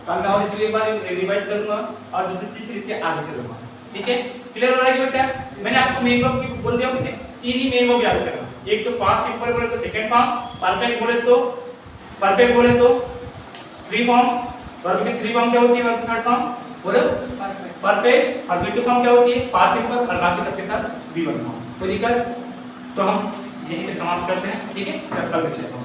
तो मैं और इसको एक बार रिवाइज करूंगा और दूसरी चीज इसके आगे चलूंगा। ठीक है, क्लियर हो रहा है कि बेटा? मैंने आपको मेन वर्ब बोल दिया, इसे तीन ही मेन वर्ब याद करना। एक तो पास्ट सिंपल बोले तो सेकंड फॉर्म, परफेक्ट बोले तो थ्री फॉर्म, वर्ब की थ्री फॉर्म क्या होती है, वर्ब की थर्ड फॉर्म बोलो परफेक्ट, और V2 फॉर्म क्या होती है, पास्ट सिंपल, और बाकी सबके साथ V1 फॉर्म। कोई दिक्कत? तो हम यहीं से समाप्त करते हैं। ठीक है, कल मिलते हैं।